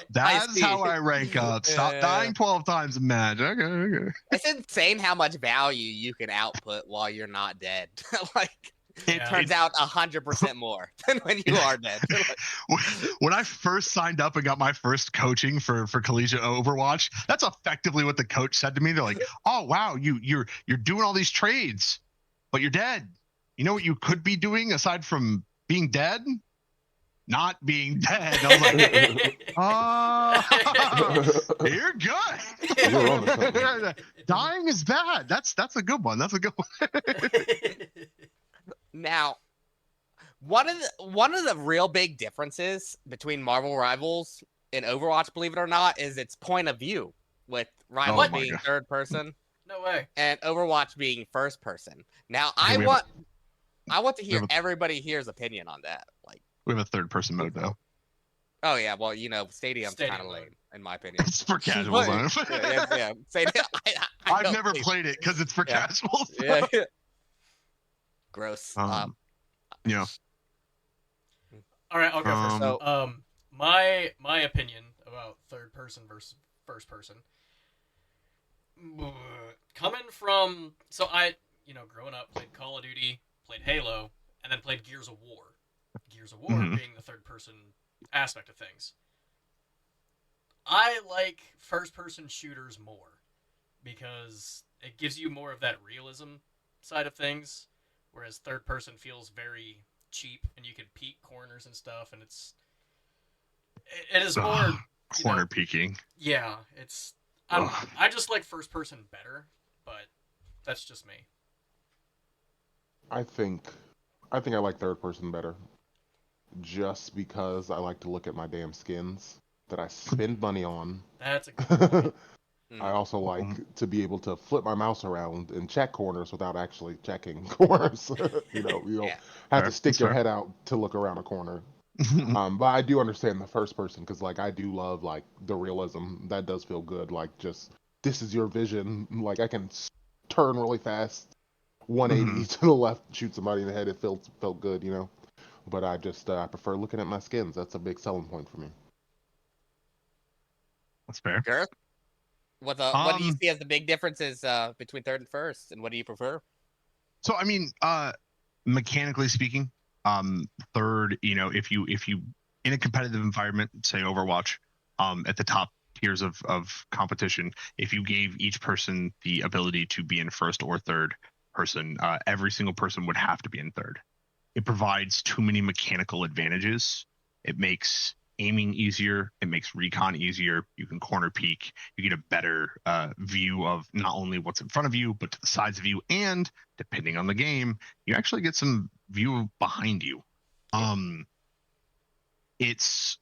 That's how I rank up. Stop dying 12 times a match. Okay. It's insane how much value you can output while you're not dead. Like, it turns out 100% more than when you are dead. When I first signed up and got my first coaching for collegiate Overwatch, that's effectively what the coach said to me. They're like, "Oh wow, you're doing all these trades, but you're dead. You know what you could be doing aside from being dead? Not being dead." I was like, you're good. Dying is bad. That's a good one. That's a good one. Now, one of the real big differences between Marvel Rivals and Overwatch, believe it or not, is its point of view, with Rivals being third person. No way. And Overwatch being first person. Now, I want to hear everybody here's opinion on that. Like, we have a third person mode now. Oh yeah, well, Stadium's kind of lame in my opinion. It's for casuals. Yeah. Stadium, I've never played it because it's for casuals. Yeah. Gross. Yeah. All right, I'll go first. So, my opinion about third person versus first person, coming from, so I, growing up, played Call of Duty, played Halo, and then played Gears of War. Gears of War being the third person aspect of things. I like first person shooters more because it gives you more of that realism side of things, whereas third person feels very cheap and you can peek corners and stuff, and it is more corner peeking. Yeah, it's I just like first person better, but that's just me. I think I like third person better, just because I like to look at my damn skins that I spend money on. That's a good point. I also like to be able to flip my mouse around and check corners without actually checking corners. You don't have to stick your head out to look around a corner. But I do understand the first person because, like, I do love like the realism. That does feel good. Like, just this is your vision. Like, I can turn really fast, 180 to the left, shoot somebody in the head. It felt good, But I just I prefer looking at my skins. That's a big selling point for me. That's fair. Girth? What do you see as the big differences between third and first, and what do you prefer? So I mean, mechanically speaking, third, if you in a competitive environment, say Overwatch, at the top tiers of competition, if you gave each person the ability to be in first or third person, every single person would have to be in third. It provides too many mechanical advantages. It makes aiming easier. It makes recon easier. You can corner peek. You get a better view of not only what's in front of you, but to the sides of you. And depending on the game, you actually get some view behind you. It's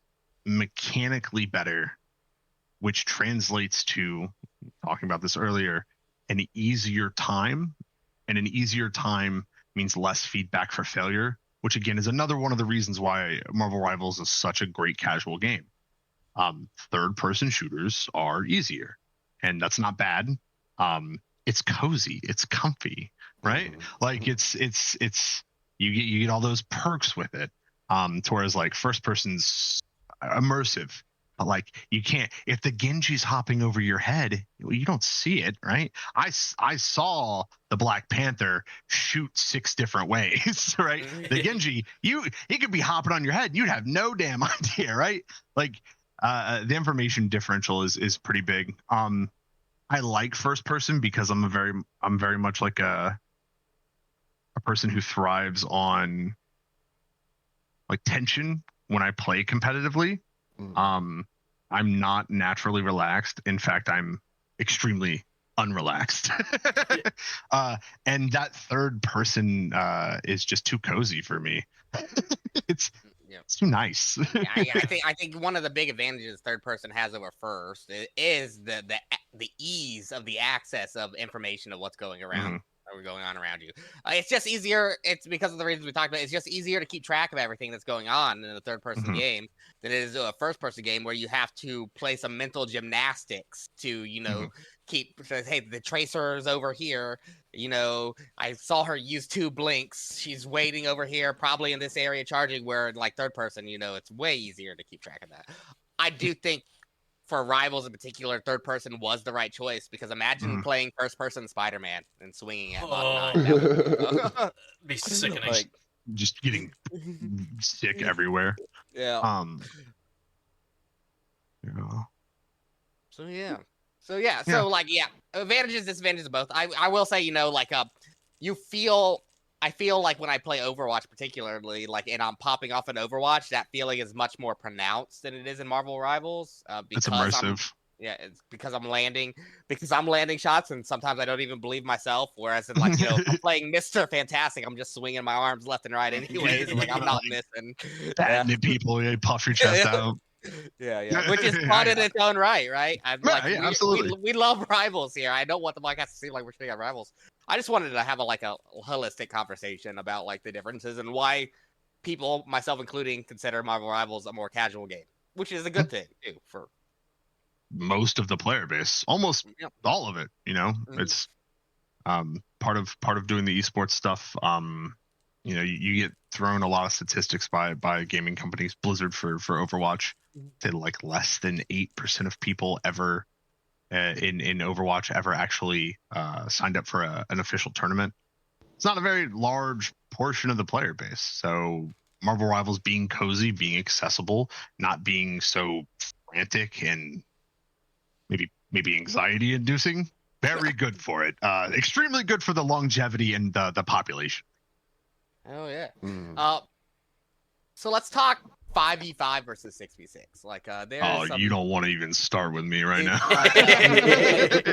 mechanically better, which translates to, talking about this earlier, an easier time. And an easier time means less feedback for failure, which again is another one of the reasons why Marvel Rivals is such a great casual game. Third-person shooters are easier, and that's not bad. It's cozy, it's comfy, right? Like it's you get all those perks with it. Whereas like first-person's immersive. Like you can't, if the Genji's hopping over your head, you don't see it, right? I saw the Black Panther shoot 6 different ways, right? The Genji, he could be hopping on your head, you'd have no damn idea, right? Like the information differential is pretty big. I like first person because I'm very much like a a person who thrives on like tension when I play competitively. I'm not naturally relaxed. In fact, I'm extremely unrelaxed. And that third person is just too cozy for me. it's Yeah. it's too nice. I think one of the big advantages third person has over first is the ease of the access of information of what's going around or going on around you. It's just easier. It's because of the reasons we talked about. It's just easier to keep track of everything that's going on in a third person game than it is a first person game where you have to play some mental gymnastics to keep hey, the tracer is over here. I saw her use 2 blinks. She's waiting over here, probably in this area charging, where like third person, it's way easier to keep track of that. I do think for Rivals in particular, third person was the right choice because imagine playing first person Spider-Man and swinging at Mach 9. That'd be sickening. Like, just getting sick everywhere. Yeah. Yeah. So advantages, disadvantages of both. I will say, I feel like when I play Overwatch particularly, and I'm popping off an Overwatch, that feeling is much more pronounced than it is in Marvel Rivals. It's immersive. It's because I'm landing shots, and sometimes I don't even believe myself. Whereas, if I'm playing Mr. Fantastic, I'm just swinging my arms left and right anyways. I'm not missing. Batting at people, you puff your chest out. Yeah. Which is fun in its own right? Absolutely. We love Rivals here. I don't want the podcast to seem like we're shitting on Rivals. I just wanted to have a holistic conversation about the differences and why people, myself including, consider Marvel Rivals a more casual game, which is a good thing too for most of the player base, almost all of it. It's part of doing the esports stuff. You get thrown a lot of statistics by gaming companies. Blizzard for Overwatch said less than 8% of people ever in Overwatch ever actually signed up for an official tournament. It's not a very large portion of the player base. So Marvel Rivals being cozy, being accessible, not being so frantic and maybe anxiety inducing, very good for it. Extremely good for the longevity and the population. Oh yeah. So let's talk 5v5 versus 6v6. You don't want to even start with me right now.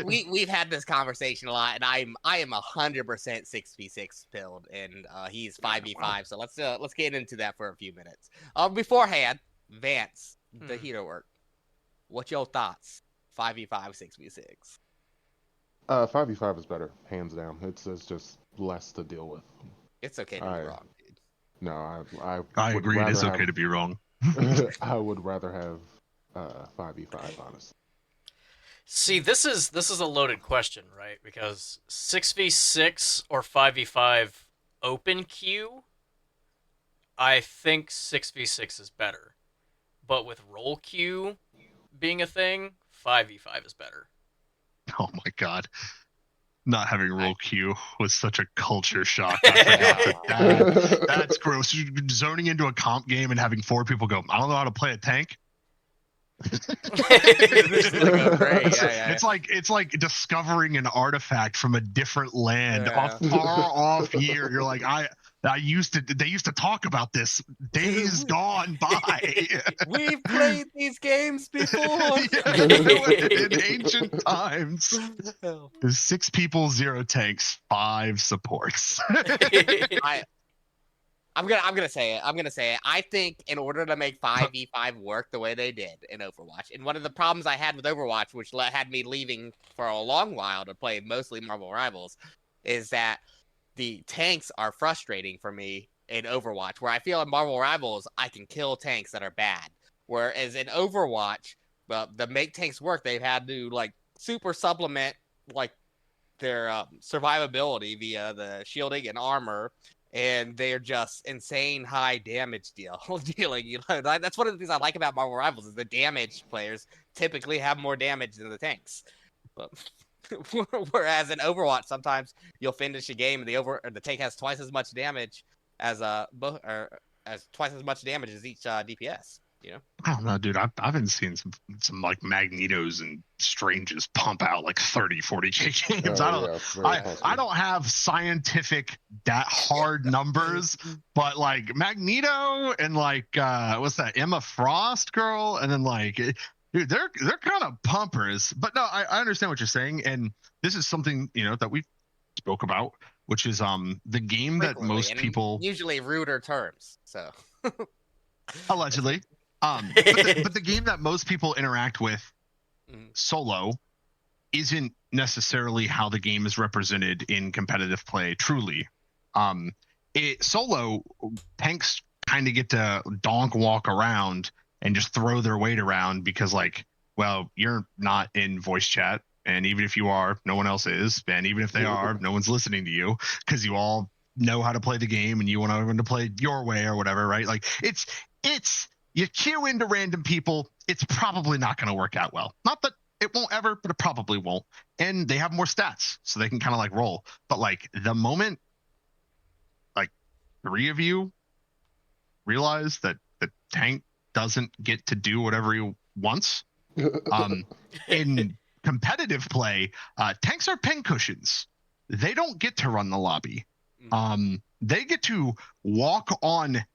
We've had this conversation a lot, and I am 100% 6v6 pilled, and he's 5v5. So let's get into that for a few minutes. Beforehand, Vance, the heater work. What's your thoughts? 5v5, 6v6. 5v5 is better, hands down. It's just less to deal with. It's okay to be wrong, dude. No, I agree. It is okay to be wrong. I would rather have 5v5, honestly. See, this is a loaded question, right? Because 6v6 or 5v5 open queue, I think 6v6 is better. But with role queue being a thing, 5v5 is better. Oh my god. Not having role queue was such a culture shock. That's gross. Zoning into a comp game and having 4 people go, I don't know how to play a tank. It's like discovering an artifact from a different land, far off here. You're like, they used to talk about this days gone by. We've played these games before. In ancient times. 6 people, 0 tanks, 5 supports. I'm gonna say it. I think in order to make 5v5 work the way they did in Overwatch, and one of the problems I had with Overwatch, which had me leaving for a long while to play mostly Marvel Rivals, is that the tanks are frustrating for me in Overwatch, where I feel in Marvel Rivals I can kill tanks that are bad, whereas in Overwatch, the make tanks work, they've had to super supplement their survivability via the shielding and armor. And they're just insane high damage dealing. That's one of the things I like about Marvel Rivals is the damage players typically have more damage than the tanks. But, whereas in Overwatch, sometimes you'll finish a game and the tank has twice as much damage as twice as much damage as each DPS. I don't know, dude. I've been seeing some like Magnetos and Stranges pump out like 30, 40K games. I don't have scientific that hard numbers, but like Magneto and like what's that, Emma Frost girl, and then like dude, they're kind of pumpers. But no, I understand what you're saying, and this is something that we spoke about, which is the game that most people usually ruder terms. So allegedly. But the game that most people interact with solo isn't necessarily how the game is represented in competitive play. Truly, solo tanks kind of get to donk walk around and just throw their weight around because, like, well, you're not in voice chat, and even if you are, no one else is, and even if they are, no one's listening to you because you all know how to play the game and you want everyone to play your way or whatever, right? Like, it's. You queue into random people, it's probably not going to work out well. Not that it won't ever, but it probably won't. And they have more stats, so they can kind of like roll. But like the moment, like 3 of you realize that the tank doesn't get to do whatever he wants, in competitive play, tanks are pincushions. They don't get to run the lobby. They get to walk on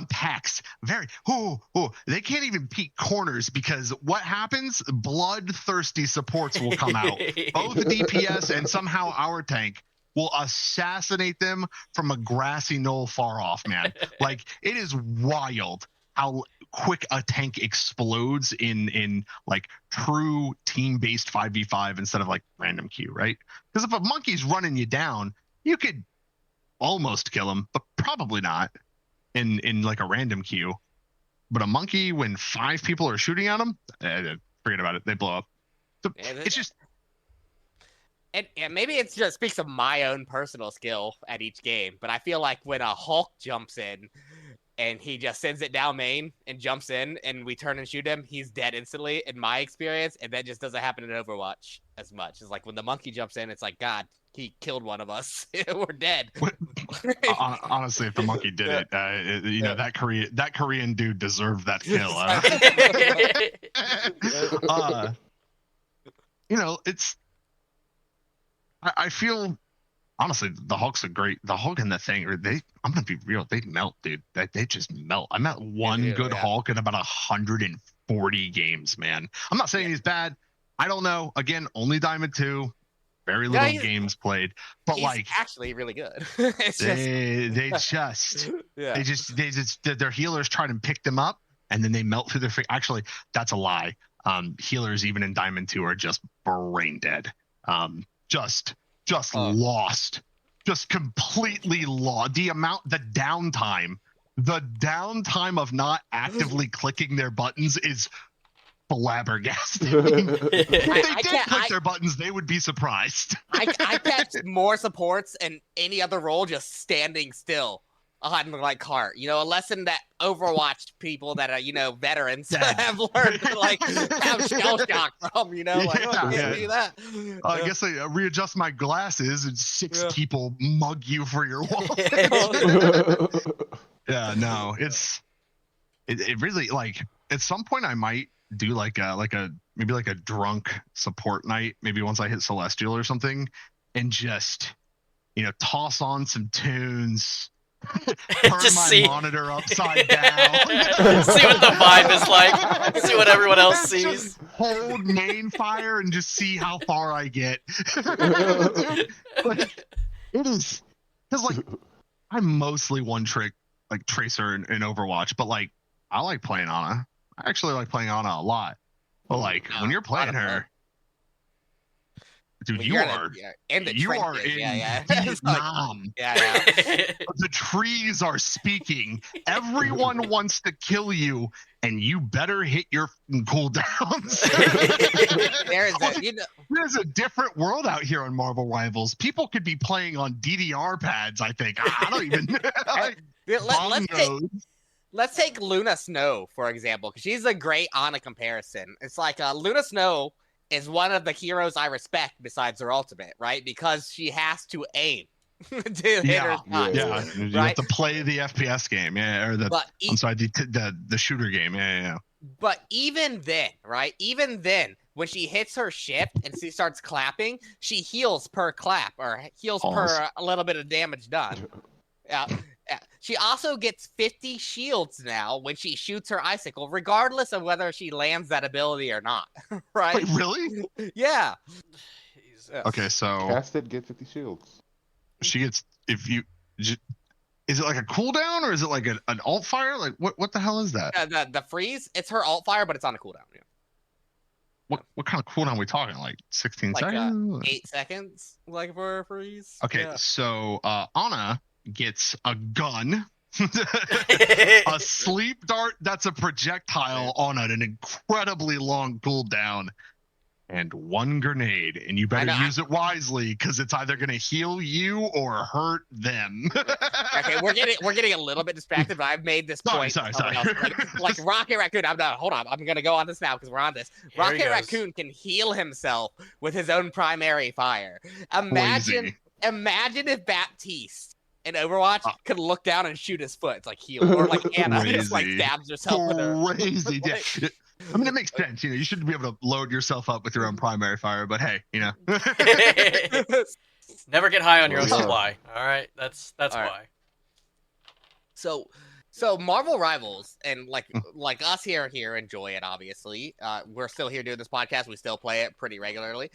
packs. They can't even peek corners because what happens? Bloodthirsty supports will come out. Both DPS and somehow our tank will assassinate them from a grassy knoll far off, man. Like, it is wild how quick a tank explodes in like true team-based 5v5 instead of like random queue, right? Because if a monkey's running you down, you could almost kill him, but probably not in like a random queue. But a monkey, when 5 people are shooting at him, forget about it. They blow up. So it's just. And maybe it just speaks of my own personal skill at each game, but I feel like when a Hulk jumps in and he just sends it down main and jumps in and we turn and shoot him, he's dead instantly in my experience, and that just doesn't happen in Overwatch as much. It's like when the monkey jumps in, it's like, God, he killed one of us. We're dead. Honestly, if the monkey did it, that Korean dude deserved that kill. It's. I feel honestly the Hulk's the Hulk and the thing. I'm gonna be real. They melt, dude. They just melt. I met one good Hulk in about 140 games, man. I'm not saying he's bad. I don't know. Again, only Diamond 2. Very little games played, but like actually really good. Their healers try to pick them up and then they melt through their actually that's a lie. Healers even in Diamond 2 are just brain dead. Just lost, just completely lost. The downtime of not actively clicking their buttons is flabbergasting. If they did click their buttons, they would be surprised. I catch more supports in any other role just standing still on like heart. A lesson that Overwatch people that are veterans have learned to like have shell shock from. Do that. I guess I readjust my glasses and 6 people mug you for your wall. It really, like, at some point I might do like a drunk support night, maybe once I hit Celestial or something, and just toss on some tunes, turn my monitor upside down, see what the vibe is like, see what everyone else sees, hold main fire and just see how far I get. Like, it is because like I'm mostly one trick like Tracer in Overwatch, but like I like playing Ana. I actually like playing Ana a lot. But like when you're playing her, dude, you are in Vietnam. The trees are speaking. Everyone wants to kill you, and you better hit your cooldowns. There's a different world out here on Marvel Rivals. People could be playing on DDR pads, I think. I don't even Let's take Luna Snow, for example, because she's a great Ana comparison. It's like Luna Snow is one of the heroes I respect besides her ultimate, right? Because she has to aim. to hit her shots. Yeah. You Right? have to play the FPS game, or But I'm sorry, the shooter game, yeah. But even then, right? Even then, when she hits her shift and she starts clapping, she heals per clap or heals per a little bit of damage done. She also gets 50 shields now when she shoots her icicle, regardless of whether she lands that ability or not. Right? Wait, really? Yeah. Okay, so Cast it, get 50 shields. she gets is it like a cooldown or is it like an alt fire? Like what the hell is that? The freeze, it's her alt fire, but it's on a cooldown. Yeah. What kind of cooldown are we talking? Like 16 seconds? 8 seconds, like for a freeze. Okay, yeah. So Ana gets a gun, a sleep dart that's a projectile on an incredibly long cooldown, and one grenade, and you better use it wisely because it's either going to heal you or hurt them. Okay, we're getting a little bit distracted, but I've made this point. Sorry. Like Rocket Raccoon, hold on. I'm gonna go on this now because we're on this. Rocket Raccoon can heal himself with his own primary fire. Imagine if Baptiste in Overwatch could look down and shoot his foot. It's like heal, or like Anna just like stabs herself with her. Crazy, yeah. I mean, it makes sense. You should be able to load yourself up with your own primary fire, but hey, Never get high on your own supply. All right, that's why. So Marvel Rivals and like us here enjoy it. Obviously, we're still here doing this podcast. We still play it pretty regularly.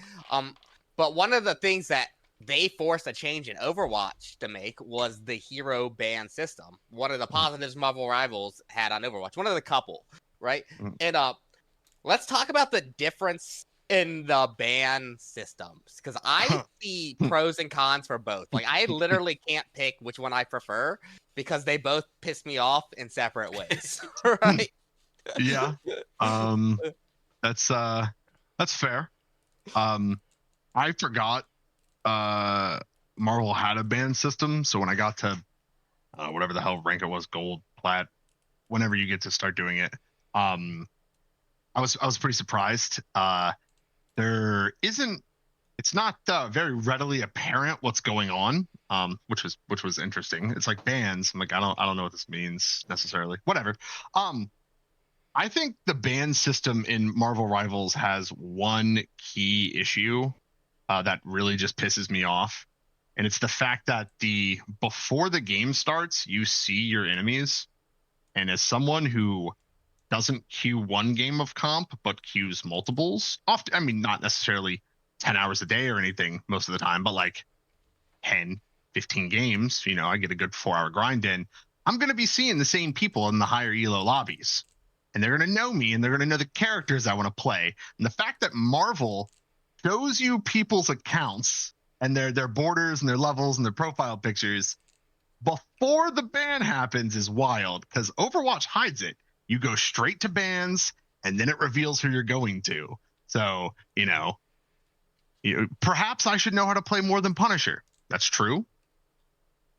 But one of the things that they forced a change in Overwatch to make was the hero ban system. One of the positives Marvel Rivals had on Overwatch. One of the couple. Right? And let's talk about the difference in the ban systems, because I see pros and cons for both. Like, I literally can't pick which one I prefer because they both piss me off in separate ways. Right? Yeah. That's fair. I forgot Marvel had a ban system, so when I got to whatever the hell rank it was, gold, plat, whenever you get to start doing it, I was pretty surprised. It's not very readily apparent what's going on, which was interesting. It's like bans. I'm like, I don't know what this means necessarily. Whatever. I think the ban system in Marvel Rivals has one key issue that really just pisses me off, and it's the fact that before the game starts, you see your enemies, and as someone who doesn't queue one game of comp, but queues multiples. Often, I mean, not necessarily 10 hours a day or anything most of the time, but like 10, 15 games, I get a good 4-hour grind in. I'm going to be seeing the same people in the higher elo lobbies. And they're going to know me, and they're going to know the characters I want to play. And the fact that Marvel shows you people's accounts and their borders and their levels and their profile pictures before the ban happens is wild, because Overwatch hides it. You go straight to bans, and then it reveals who you're going to. So, perhaps I should know how to play more than Punisher. That's true.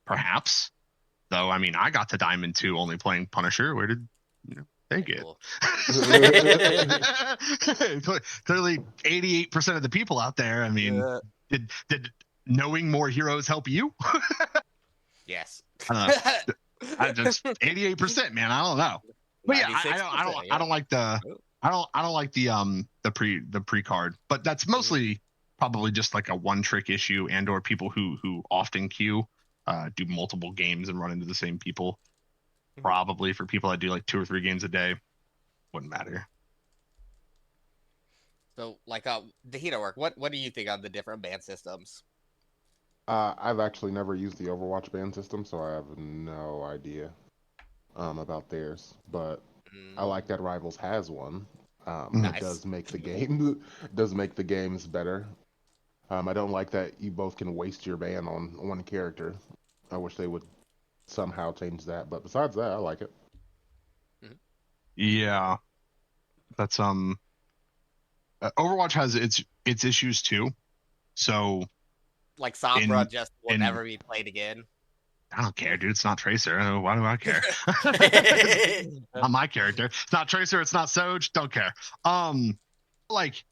Perhaps. Though, I mean, I got to Diamond 2 only playing Punisher. Where did they get? Cool. Clearly, 88% of the people out there, I mean, did knowing more heroes help you? Yes. I just 88%, man. I don't know. But yeah, I don't like the pre-card, but that's mostly probably just like a one-trick issue, and or people who often queue do multiple games and run into the same people. Probably for people that do like 2 or 3 games a day, wouldn't matter. So like the Hito work, what do you think on the different ban systems? I've actually never used the Overwatch ban system, so I have no idea about theirs, but I like that Rivals has one. Nice. It does make the games better. I don't like that you both can waste your ban on one character. I wish they would somehow change that, but besides that, I like it. Yeah, that's Overwatch has its issues too. So like Sombra just will never be played again. I don't care, dude. It's not Tracer. Why do I care? Not my character. It's not Tracer. It's not Soj. Don't care. Like,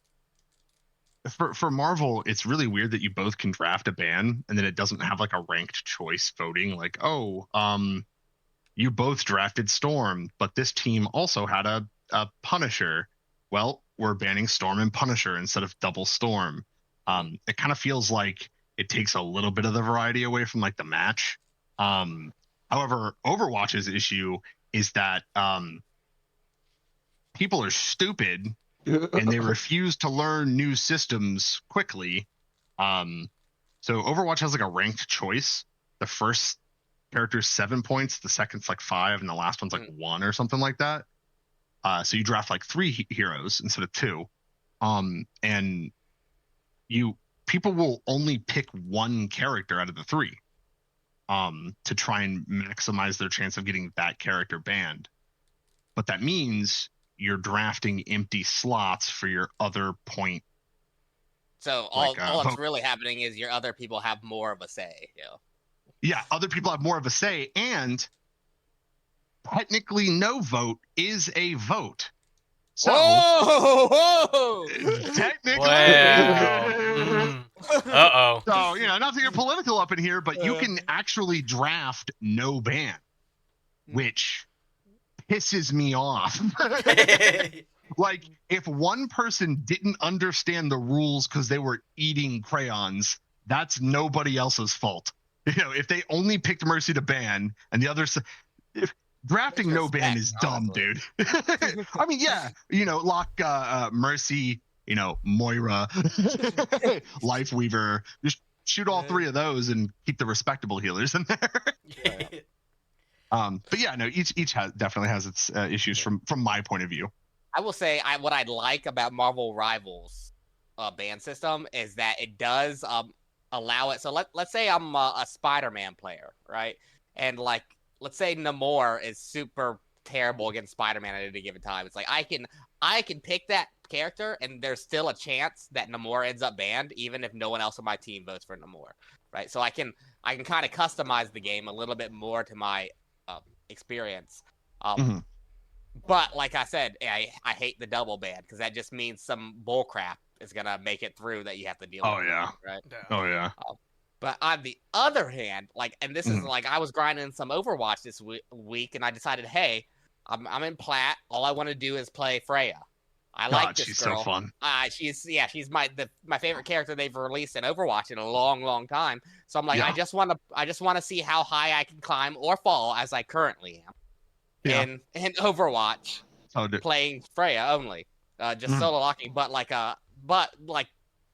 for Marvel, it's really weird that you both can draft a ban and then it doesn't have like a ranked choice voting. Like, oh, you both drafted Storm, but this team also had a Punisher. Well, we're banning Storm and Punisher instead of double Storm. It kind of feels like it takes a little bit of the variety away from like the match. However, Overwatch's issue is that people are stupid and they refuse to learn new systems quickly. So Overwatch has like a ranked choice. The first character's 7 points, the second's like 5, and the last one's like 1 or something like that. So you draft like 3 heroes instead of 2. And people will only pick 1 character out of the 3 to try and maximize their chance of getting that character banned. But that means you're drafting empty slots for your other point. So all that's really happening is your other people have more of a say. Yeah, other people have more of a say, and technically no vote is a vote. So whoa! Technically, wow. Uh-oh. So, not to get political up in here, but you can actually draft no ban, which pisses me off. Like, if one person didn't understand the rules because they were eating crayons, that's nobody else's fault. If they only picked Mercy to ban and the others, drafting no ban is dumb, dude. I mean, yeah, lock Mercy, Moira, Lifeweaver, just shoot all 3 of those and keep the respectable healers in there. But yeah, no, each definitely has its issues from my point of view. I will say what I like about Marvel Rivals ban system is that it does allow it. So let's say I'm a Spider-Man player, right? And like, let's say Namor is super terrible against Spider-Man at any given time. It's like I can pick that character, and there's still a chance that Namor ends up banned, even if no one else on my team votes for Namor, right? So I can kind of customize the game a little bit more to my experience. But like I said, I hate the double ban because that just means some bullcrap is gonna make it through that you have to deal with. Yeah. Right. Oh yeah. But on the other hand, like, and this is like, I was grinding some Overwatch this week, and I decided, hey, I'm in plat. All I want to do is play Freya. I like this she's girl. So fun. She's my favorite character they've released in Overwatch in a long, long time. So I'm like, I just want to see how high I can climb or fall as I currently am. In Overwatch, playing Freya only, just solo locking. But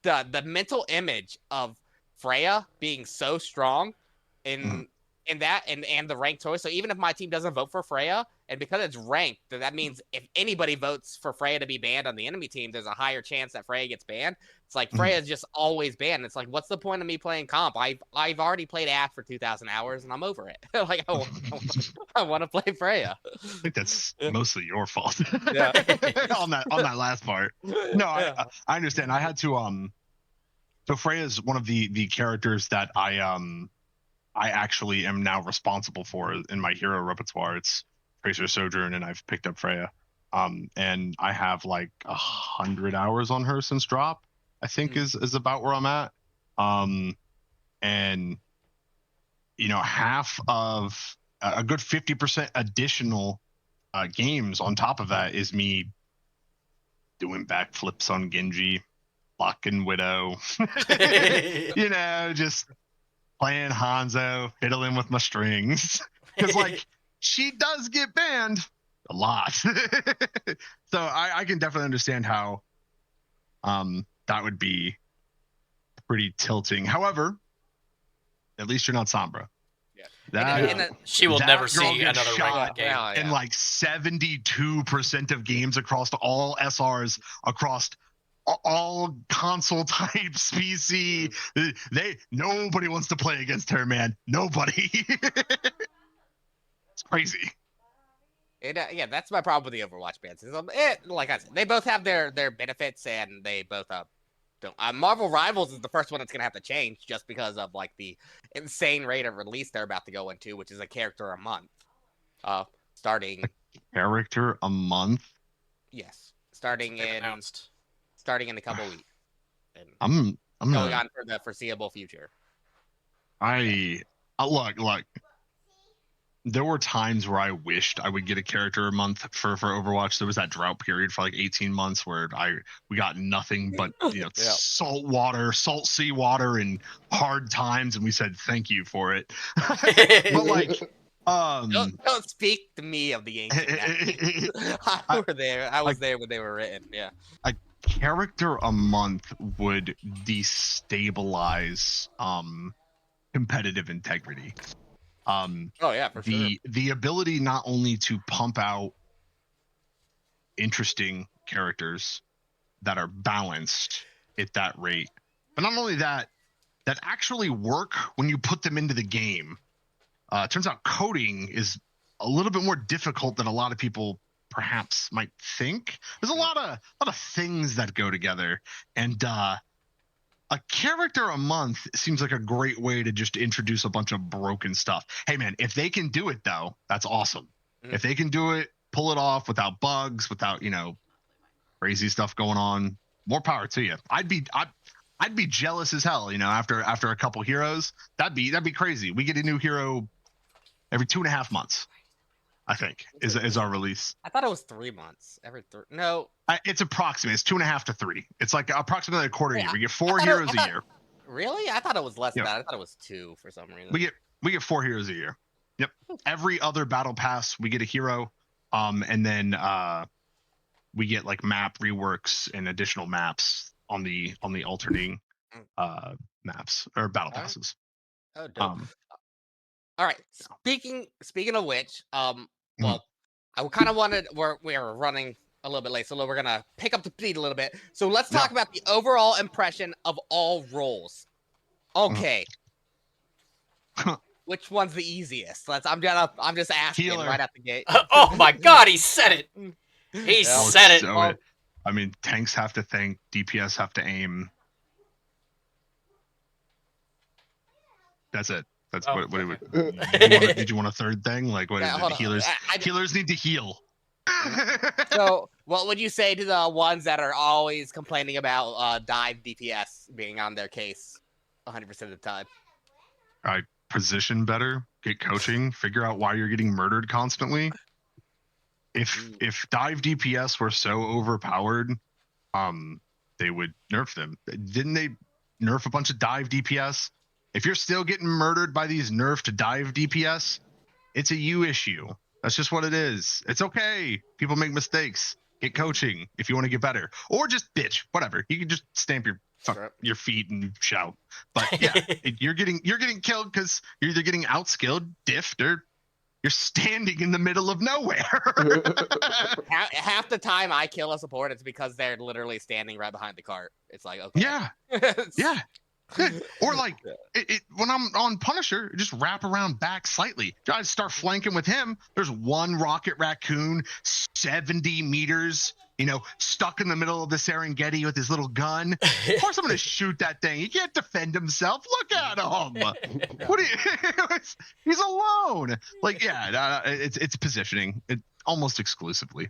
the mental image of Freya being so strong in that and the ranked choice. So even if my team doesn't vote for Freya, and because it's ranked, that means if anybody votes for Freya to be banned on the enemy team, there's a higher chance that Freya gets banned. It's like Freya's just always banned. It's like, what's the point of me playing comp? I've already played Ash for 2,000 hours and I'm over it. Like I want to play Freya. I think that's mostly your fault. Yeah. on that last part. No, I understand. I had to So Freya's one of the characters that I actually am now responsible for in my hero repertoire. It's Tracer Sojourn, and I've picked up Freya. And I have like 100 hours on her since drop, I think is about where I'm at. And half of a good 50% additional games on top of that is me doing backflips on Genji, locking Widow, just playing Hanzo, fiddling with my strings. Because like, she does get banned a lot. So I can definitely understand how that would be pretty tilting. However, at least you're not Sombra. Yeah. She will never see another ranked game. In like 72% of games across all SRs, across all console types, PC. Nobody wants to play against her, man. Nobody. It's crazy. That's my problem with the Overwatch bans. Like I said, they both have their benefits, and they both don't. Marvel Rivals is the first one that's gonna have to change, just because of like the insane rate of release they're about to go into, which is a character a month. Starting a character a month. Yes, starting in a couple weeks. and I'm going gonna on for the foreseeable future. look. There were times where I wished I would get a character a month for Overwatch. There was that drought period for like 18 months where we got nothing but Yeah. salt water, salt sea water, and hard times, and we said thank you for it. But like, Don't speak to me of the ancient days. I were there. I was there when they were written. Yeah. a character a month would destabilize competitive integrity. Oh yeah, for sure. The ability not only to pump out interesting characters that are balanced at that rate, but not only that actually work when you put them into the game. It turns out coding is a little bit more difficult than a lot of people perhaps might think. There's a lot of things that go together, and a character a month seems like a great way to just introduce a bunch of broken stuff. Hey man, if they can do it though, that's awesome. If they can do it, pull it off without bugs, without crazy stuff going on, more power to you. I'd be jealous as hell, after a couple heroes. That'd be crazy. We get a new hero every 2.5 months, I think, is our release. I thought it was 3 months. No. It's approximate. It's 2.5 to 3. It's like approximately a quarter year. We get 4 I heroes a year. Really? I thought it was less than that. I thought it was 2 for some reason. We get 4 heroes a year. Yep. Every other battle pass, we get a hero, and then we get like map reworks and additional maps on the alternating maps or battle passes. Oh, dope. All right. Speaking of which, well, I kind of wanted we're running a little bit late, so we're gonna pick up the speed a little bit. So let's talk about the overall impression of all roles. Okay. Which one's the easiest? I'm just asking Healer. right out the gate. Oh my god, he said it. He said it. I mean, tanks have to think, DPS have to aim. That's it. That's what it would. Did you want a third thing? Like, what is it? Healers need to heal. So, what would you say to the ones that are always complaining about dive DPS being on their case 100% of the time? Position better, get coaching, figure out why you're getting murdered constantly. If dive DPS were so overpowered, they would nerf them. Didn't they nerf a bunch of dive DPS? If you're still getting murdered by these nerfed dive DPS, it's a you issue. That's just what it is. It's okay. People make mistakes. Get coaching if you want to get better, or just bitch. Whatever. You can just stamp your feet and shout. But yeah, you're getting killed because you're either getting outskilled, diffed, or you're standing in the middle of nowhere. Half the time I kill a support, it's because they're literally standing right behind the cart. It's like, okay. Yeah. Yeah. Or like when I'm on Punisher, just wrap around back slightly. I start flanking with him. There's one rocket raccoon, 70 meters, stuck in the middle of the Serengeti with his little gun. Of course, I'm going to shoot that thing. He can't defend himself. Look at him. He's alone. Like, yeah, it's positioning. Almost exclusively.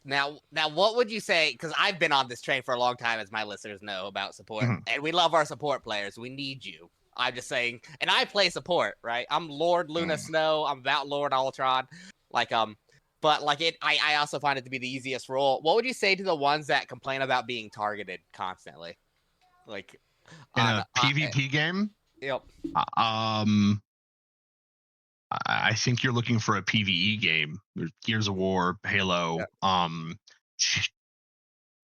Now, what would you say? Because I've been on this train for a long time, as my listeners know about support, and we love our support players. We need you. I'm just saying, and I play support, right? I'm Lord Luna Snow. I'm about Lord Ultron, but I also find it to be the easiest role. What would you say to the ones that complain about being targeted constantly, like in a PvP game? Yep. I think you're looking for a PvE game. There's Gears of War, Halo,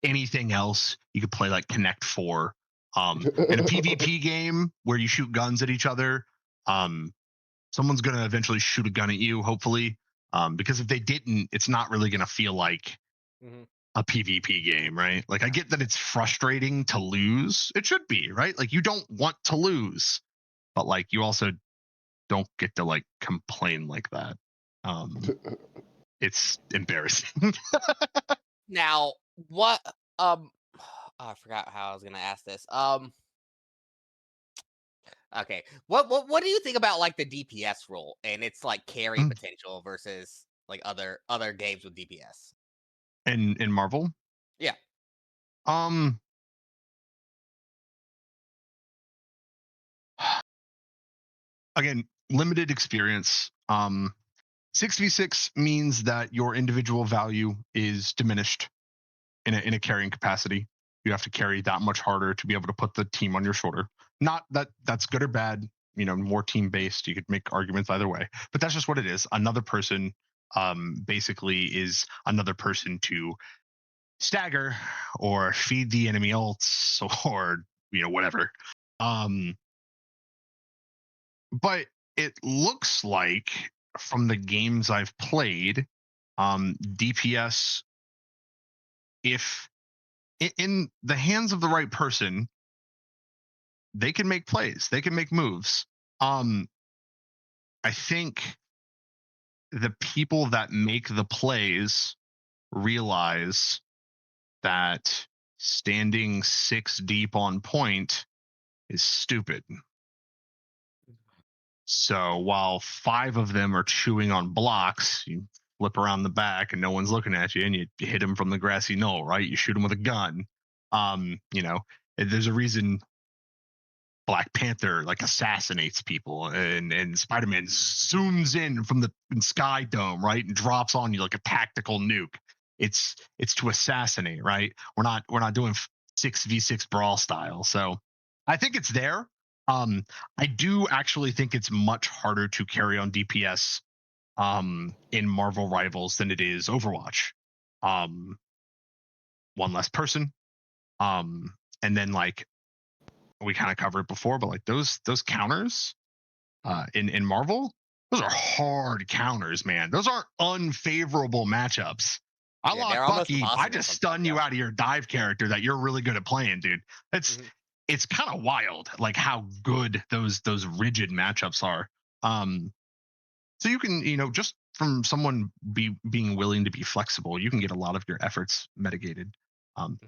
anything else. You could play like Connect 4. In a PvP game where you shoot guns at each other, someone's going to eventually shoot a gun at you, hopefully. Because if they didn't, it's not really going to feel like a PvP game, right? Like, I get that it's frustrating to lose. It should be, right? Like, you don't want to lose. But, like, you also don't get to like complain like that. It's embarrassing. Now, what? I forgot how I was gonna ask this. Okay. What do you think about like the DPS role and its like carry potential versus like other games with DPS? In Marvel? Yeah. again, limited experience. 6v6 means that your individual value is diminished in a carrying capacity. You have to carry that much harder to be able to put the team on your shoulder. Not that that's good or bad, more team based. You could make arguments either way, but that's just what it is. Another person basically is another person to stagger or feed the enemy ults or whatever. But it looks like from the games I've played, DPS, if in the hands of the right person, they can make plays, they can make moves. I think the people that make the plays realize that standing 6 deep on point is stupid. So while 5 of them are chewing on blocks, you flip around the back and no one's looking at you, and you hit them from the grassy knoll, right? You shoot them with a gun. There's a reason Black Panther assassinates people, and Spider-Man zooms in from the sky dome, right, and drops on you like a tactical nuke. It's to assassinate, right? We're not doing 6v6 brawl style. So I think it's there. I do actually think it's much harder to carry on DPS in Marvel Rivals than it is Overwatch. One less person. And then we kind of covered it before, but those counters in Marvel, those are hard counters, man. Those aren't unfavorable matchups. I lock Bucky, I just stun you out of your dive character that you're really good at playing, dude. It's kind of wild, how good those rigid matchups are. So you can, just from someone being willing to be flexible, you can get a lot of your efforts mitigated,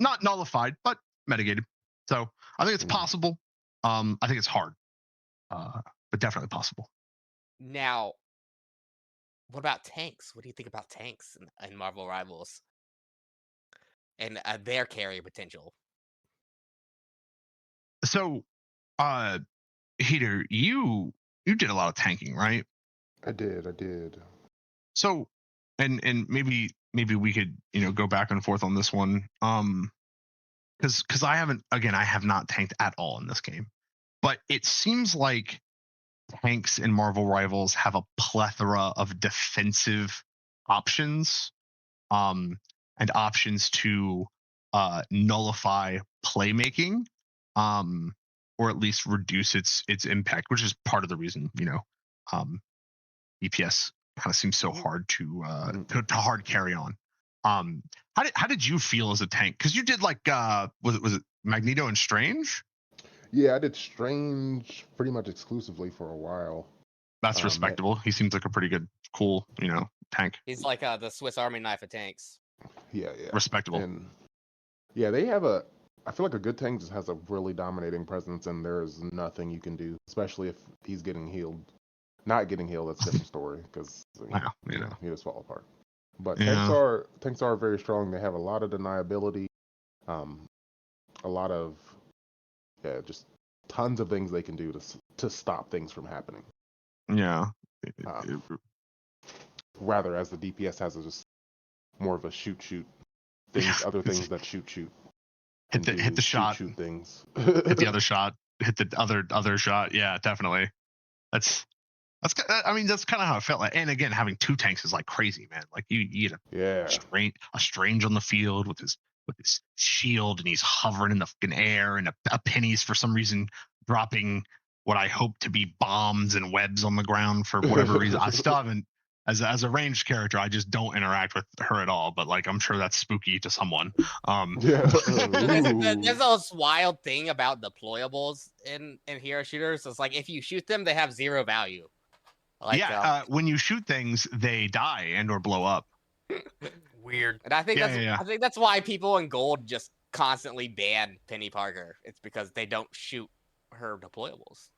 not nullified, but mitigated. So I think it's possible. I think it's hard, but definitely possible. Now, what about tanks? What do you think about tanks in Marvel Rivals and their carry potential? So, Heater, you did a lot of tanking, right? I did. So, and maybe we could go back and forth on this one, because I have not tanked at all in this game, but it seems like tanks in Marvel Rivals have a plethora of defensive options, and options to nullify playmaking, or at least reduce its impact, which is part of the reason EPS kind of seems so hard to hard carry on. How did you feel as a tank? Because you did was it Magneto and Strange? Yeah, I did Strange pretty much exclusively for a while. That's respectable. He seems like a pretty good, cool, tank. He's like the Swiss Army knife of tanks. Yeah. Respectable. And yeah, I feel like a good tank just has a really dominating presence, and there's nothing you can do, especially if he's getting healed. Not getting healed, that's a different story, because he just fall apart. But tanks are very strong. They have a lot of deniability, a lot of just tons of things they can do to stop things from happening. Yeah. Rather, as the DPS has just more of a shoot things, other things that shoot. Hit the shot. Shoot things. Hit the other shot. Hit the other shot. Yeah, definitely. That's kind of how it felt like. And again, having 2 tanks is crazy, man. You get a Strange on the field with his shield, and he's hovering in the fucking air, and a Penny's for some reason dropping what I hope to be bombs and webs on the ground for whatever reason. I still haven't, as a ranged character, I just don't interact with her at all. But I'm sure that's spooky to someone. There's this wild thing about deployables in hero shooters. It's if you shoot them, they have 0 value. When you shoot things, they die and or blow up. Weird. And I think that's why people in gold just constantly ban Penny Parker. It's because they don't shoot her deployables.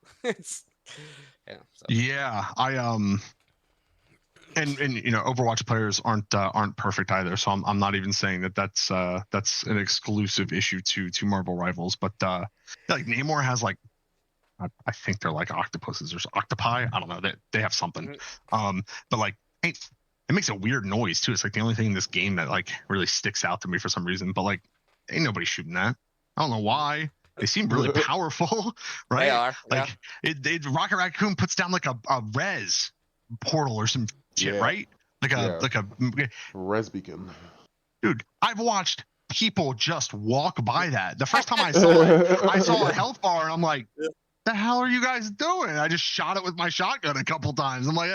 And Overwatch players aren't perfect either, so I'm not even saying that's an exclusive issue to Marvel Rivals, but Namor has I think they're like octopuses or octopi. I don't know. They have something. But like, hey, it makes a weird noise too. It's like the only thing in this game that like really sticks out to me for some reason. But like, ain't nobody shooting that. I don't know why. They seem really powerful, right? They are. Like, Rocket Raccoon puts down like a res portal or some shit, right? Like a res beacon. Dude, I've watched people just walk by that. The first time I saw it, I saw a health bar, and I'm like, the hell are you guys doing? I just shot it with my shotgun a couple times. I'm like,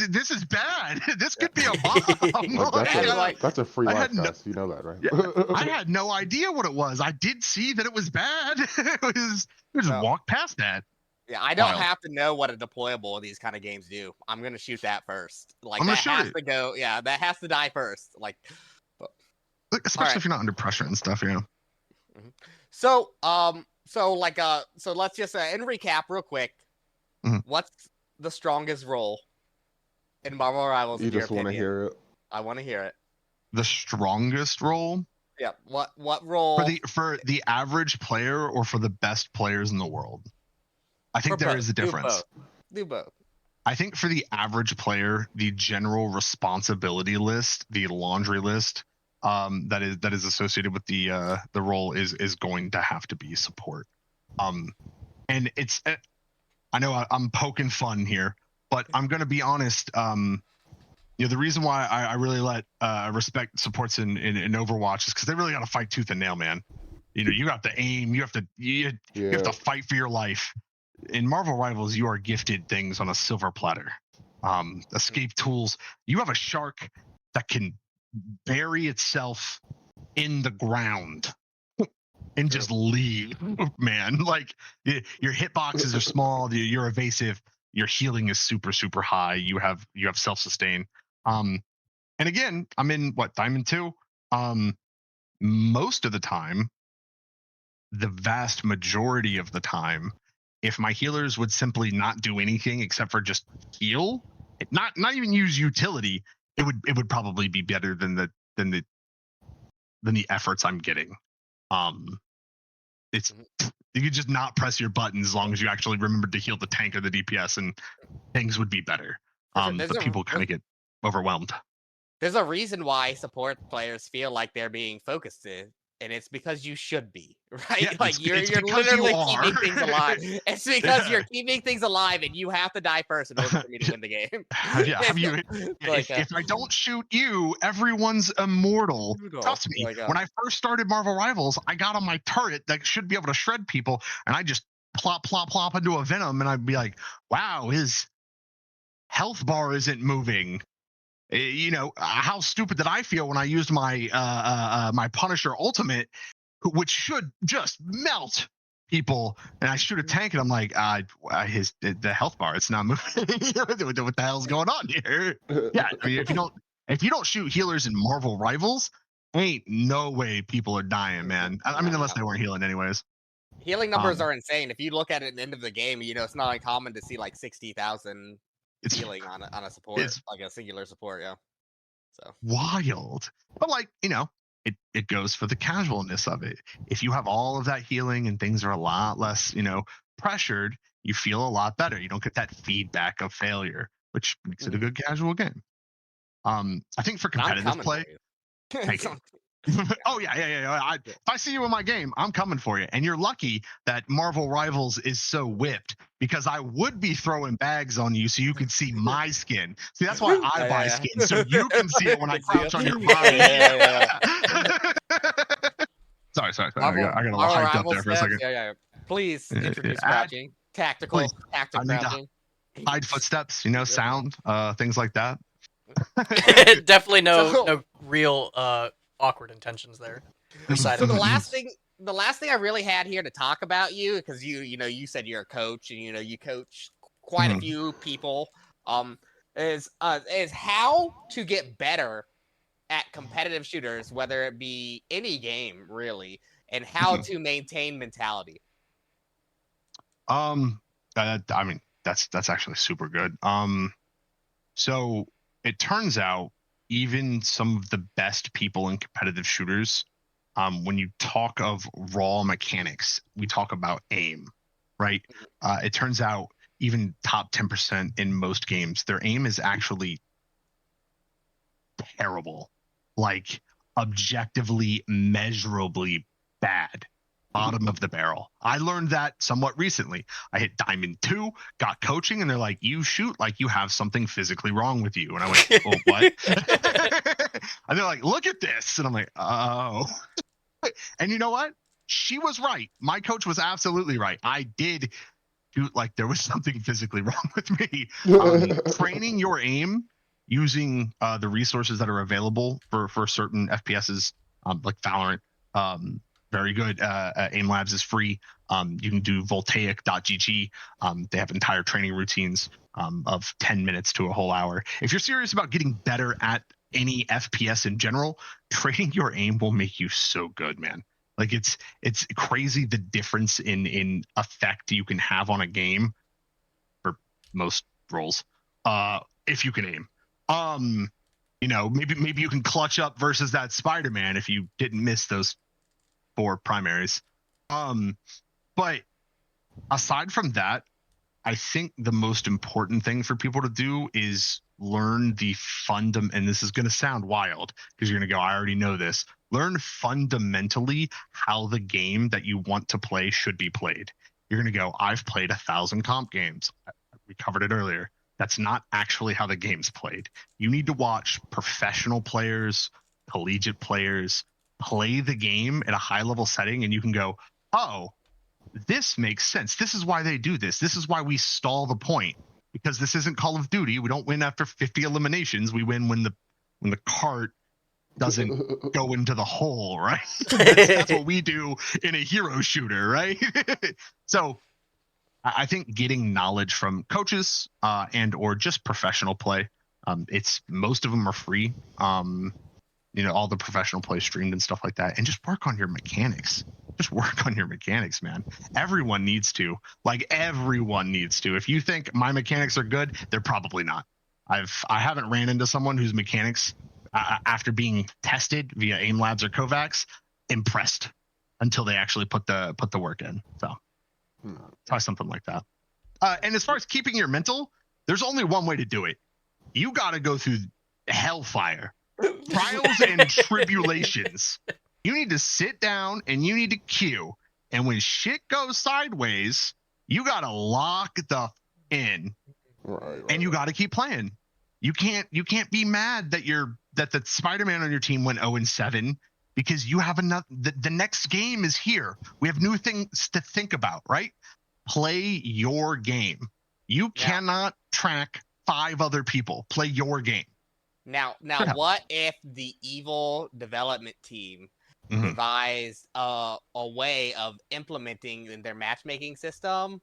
this is bad. This could be a bomb. That's a free life, guys. You know that, right? I had no idea what it was. I did see that it was bad. We just walked past that. Yeah, I don't have to know what a deployable these kind of games do. I'm gonna shoot that first. Like that has to go. Yeah, that has to die first. Like, especially if you're not under pressure and stuff, you know. So, so let's just in recap real quick. What's the strongest role in Marvel Rivals? You just want to hear it. I want to hear it. The strongest role? Yeah. What role for the average player or for the best players in the world? I think there is a difference. Do both. I think for the average player, the general responsibility list, the laundry list, that is associated with the role is going to have to be support. And it's, I know I'm poking fun here, but I'm gonna be honest. The reason why I really respect supports in Overwatch is because they really got to fight tooth and nail, man. You got to aim, you have to fight for your life. In Marvel Rivals, you are gifted things on a silver platter. Escape tools. You have a shark that can bury itself in the ground and just leave, man. Like, your hitboxes are small, you're evasive, your healing is super, super high. You have self-sustain. And again, I'm in Diamond 2. Most of the time, the vast majority of the time, if my healers would simply not do anything except for just heal, not even use utility, it would probably be better than the efforts I'm getting. It's, you could just not press your buttons as long as you actually remember to heal the tank or the DPS, and things would be better. But people kind of get overwhelmed. There's a reason why support players feel like they're being focused in, and it's because you should be, right? Yeah, like you're literally keeping things alive. It's because you're keeping things alive, and you have to die first in order for me to win the game. If I don't shoot you, everyone's immortal. Trust me. When I first started Marvel Rivals, I got on my turret that should be able to shred people, and I just plop into a Venom, and I'd be like, wow, his health bar isn't moving. How stupid did I feel when I used my my Punisher ultimate, which should just melt people, and I shoot a tank, and I'm like, the health bar, it's not moving. What the hell's going on here? Yeah, I mean, if you don't shoot healers in Marvel Rivals, ain't no way people are dying, man. I mean, unless they weren't healing anyways. Healing numbers are insane. If you look at it at the end of the game, it's not uncommon to see like 60,000 healing on a support, like a singular support. Yeah, so wild. But it goes for the casualness of it. If you have all of that healing and things are a lot less pressured, you feel a lot better. You don't get that feedback of failure, which makes it a good casual game. I think for competitive play, oh yeah. If I see you in my game, I'm coming for you. And you're lucky that Marvel Rivals is so whipped, because I would be throwing bags on you so you can see my skin. See, that's why I buy skin, so you can see it when I crouch on your body. Sorry. Marvel, I got a little hyped up there for a second. Yeah. Please introduce crouching. Tactical crouching. Hide footsteps, sound, things like that. Definitely no real awkward intentions there. So the last thing I really had here to talk about you, because you said you're a coach, and you coach quite a few people, is how to get better at competitive shooters, whether it be any game really, and how to maintain mentality. I mean, that's actually super good. So it turns out even some of the best people in competitive shooters, when you talk of raw mechanics, we talk about aim. right? It turns out even top 10% in most games, their aim is actually terrible, like objectively, measurably bad. Bottom of the barrel. I learned that somewhat recently. I hit Diamond 2, got coaching, and they're like, you shoot like you have something physically wrong with you. And I went, oh, what? And they're like, look at this. And I'm like, oh. And you know what? She was right. My coach was absolutely right. I did shoot like there was something physically wrong with me. Training your aim using the resources that are available for certain FPSs, like Valorant, very good. Aim Labs is free. You can do voltaic.gg. They have entire training routines of 10 minutes to a whole hour. If you're serious about getting better at any FPS in general, training your aim will make you so good, man. Like it's crazy the difference in effect you can have on a game for most roles. If you can aim. Maybe you can clutch up versus that Spider-Man if you didn't miss those 4 primaries. But aside from that, I think the most important thing for people to do is learn the and this is going to sound wild because you're going to go, I already know this. Learn fundamentally how the game that you want to play should be played. You're going to go, I've played 1,000 comp games. We covered it earlier. That's not actually how the game's played. You need to watch professional players, collegiate players play the game at a high level setting, and you can go, oh, this makes sense. This is why they do this. This is why we stall the point, because this isn't Call of Duty. We don't win after 50 eliminations. We win when the cart doesn't go into the hole, right? That's what we do in a hero shooter, right? So I think getting knowledge from coaches and or just professional play, it's most of them are free. All the professional play streamed and stuff like that, and just work on your mechanics. Just work on your mechanics, man. Everyone needs to. Like everyone needs to. If you think my mechanics are good, they're probably not. I haven't ran into someone whose mechanics, after being tested via Aim Labs or Kovacs, impressed until they actually put the work in. So try something like that. And as far as keeping your mental, there's only one way to do it. You got to go through hellfire, trials and tribulations. You need to sit down and you need to queue. And when shit goes sideways, you got to lock the in. Right. And you got to keep playing. You can't be mad that the Spider-Man on your team went 0-7 because you have enough. The next game is here. We have new things to think about, right? Play your game. You cannot track 5 other people. Play your game. Now, what if the evil development team devised a way of implementing in their matchmaking system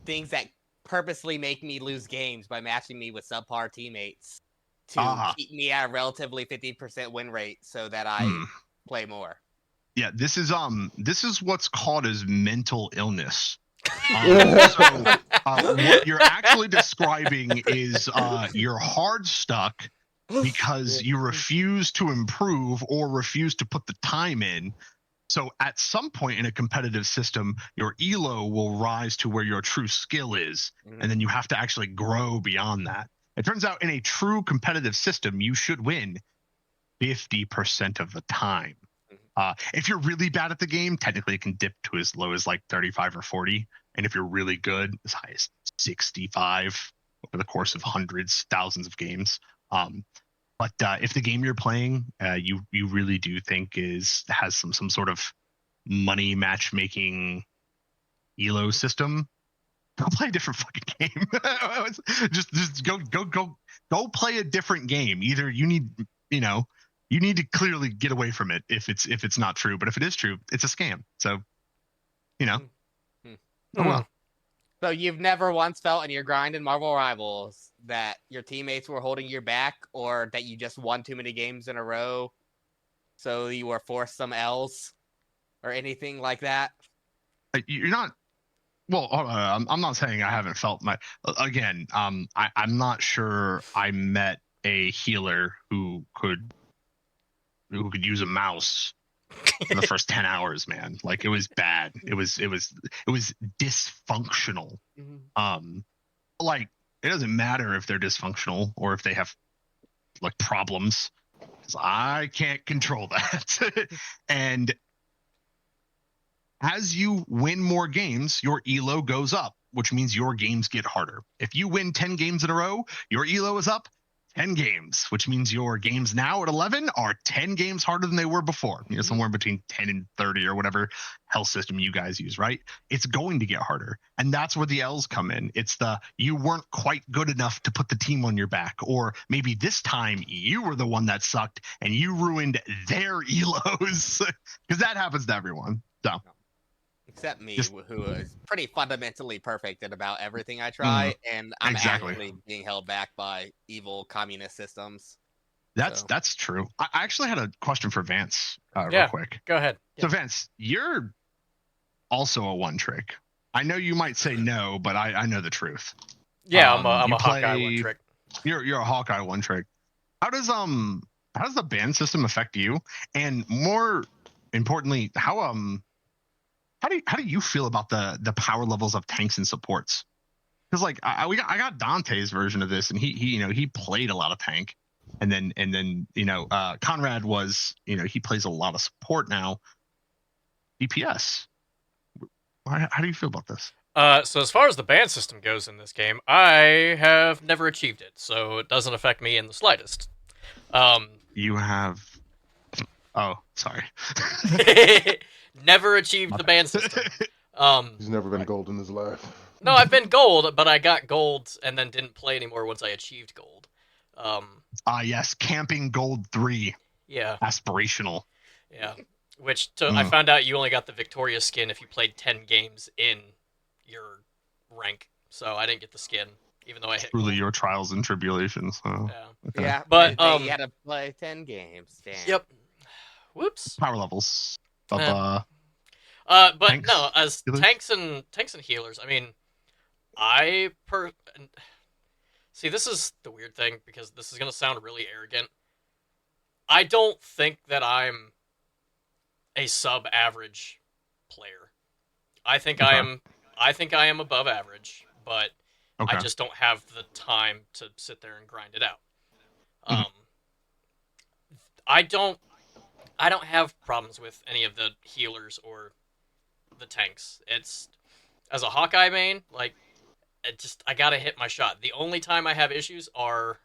things that purposely make me lose games by matching me with subpar teammates to keep me at a relatively 50% win rate so that I play more? Yeah, this is what's called as mental illness. What you're actually describing is you're hard stuck because you refuse to improve or refuse to put the time in. So at some point in a competitive system, your elo will rise to where your true skill is, and then you have to actually grow beyond that. It turns out in a true competitive system, you should win 50% of the time. If you're really bad at the game, technically it can dip to as low as like 35 or 40. And if you're really good, as high as 65 over the course of hundreds, thousands of games. But if the game you're playing, you really do think has some sort of money matchmaking elo system, go play a different fucking game. just go play a different game. Either you need to clearly get away from it if it's not true. But if it is true, it's a scam. So, oh well. So you've never once felt in your grind in Marvel Rivals that your teammates were holding your back, or that you just won too many games in a row, so you were forced some L's, or anything like that? You're not. Well, I'm not saying I haven't felt my. Again, I'm not sure I met a healer who could use a mouse for the first 10 hours, man. Like it was bad. It was dysfunctional. Like it doesn't matter if they're dysfunctional or if they have like problems, because I can't control that. And as you win more games, your elo goes up, which means your games get harder. If you win 10 games in a row, your elo is up 10 games, which means your games now at 11 are 10 games harder than they were before. You know, somewhere between 10 and 30 or whatever health system you guys use, right? It's going to get harder. And that's where the L's come in. It's the you weren't quite good enough to put the team on your back. Or maybe this time you were the one that sucked and you ruined their elos. Because that happens to everyone. So. Except me, who is pretty fundamentally perfect at about everything I try, and I'm actually being held back by evil communist systems. That's true. I actually had a question for Vance real quick. Go ahead. So Vance, you're also a one trick. I know you might say no, but I know the truth. Yeah, I'm a Hawkeye one trick. You're a Hawkeye one trick. How does the ban system affect you? And more importantly, how do you feel about the power levels of tanks and supports? Because like I got Dante's version of this, and he played a lot of tank, and then Conrad was he plays a lot of support now. DPS. How do you feel about this? So as far as the ban system goes in this game, I have never achieved it, so it doesn't affect me in the slightest. You have. Oh, sorry. Never achieved the ban system. He's never been gold in his life. No, I've been gold, but I got gold and then didn't play anymore once I achieved gold. Yes, camping gold 3. Yeah. Aspirational. Yeah. Which I found out you only got the Victoria skin if you played 10 games in your rank. So I didn't get the skin, even though I hit Truly gold. your trials and tribulations. So. Yeah. Okay. Yeah, but you had to play 10 games. Damn. Yep. Whoops. Power levels. Of, but tanks, no, as healers? tanks and healers, I mean, see, this is the weird thing, because this is gonna sound really arrogant. I don't think that I'm a sub-average player. I think I am above average, but I just don't have the time to sit there and grind it out. I don't have problems with any of the healers or the tanks. It's, as a Hawkeye main, like, I gotta hit my shot. The only time I have issues are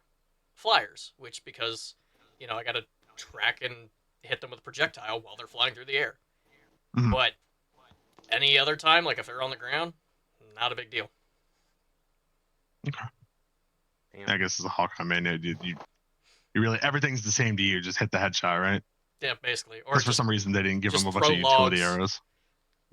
flyers, which, because, I gotta track and hit them with a projectile while they're flying through the air. But any other time, like if they're on the ground, not a big deal. Okay. I guess as a Hawkeye main, you really, everything's the same to you. Just hit the headshot, right? Yeah, basically. Or just for some reason they didn't give him a bunch of utility arrows.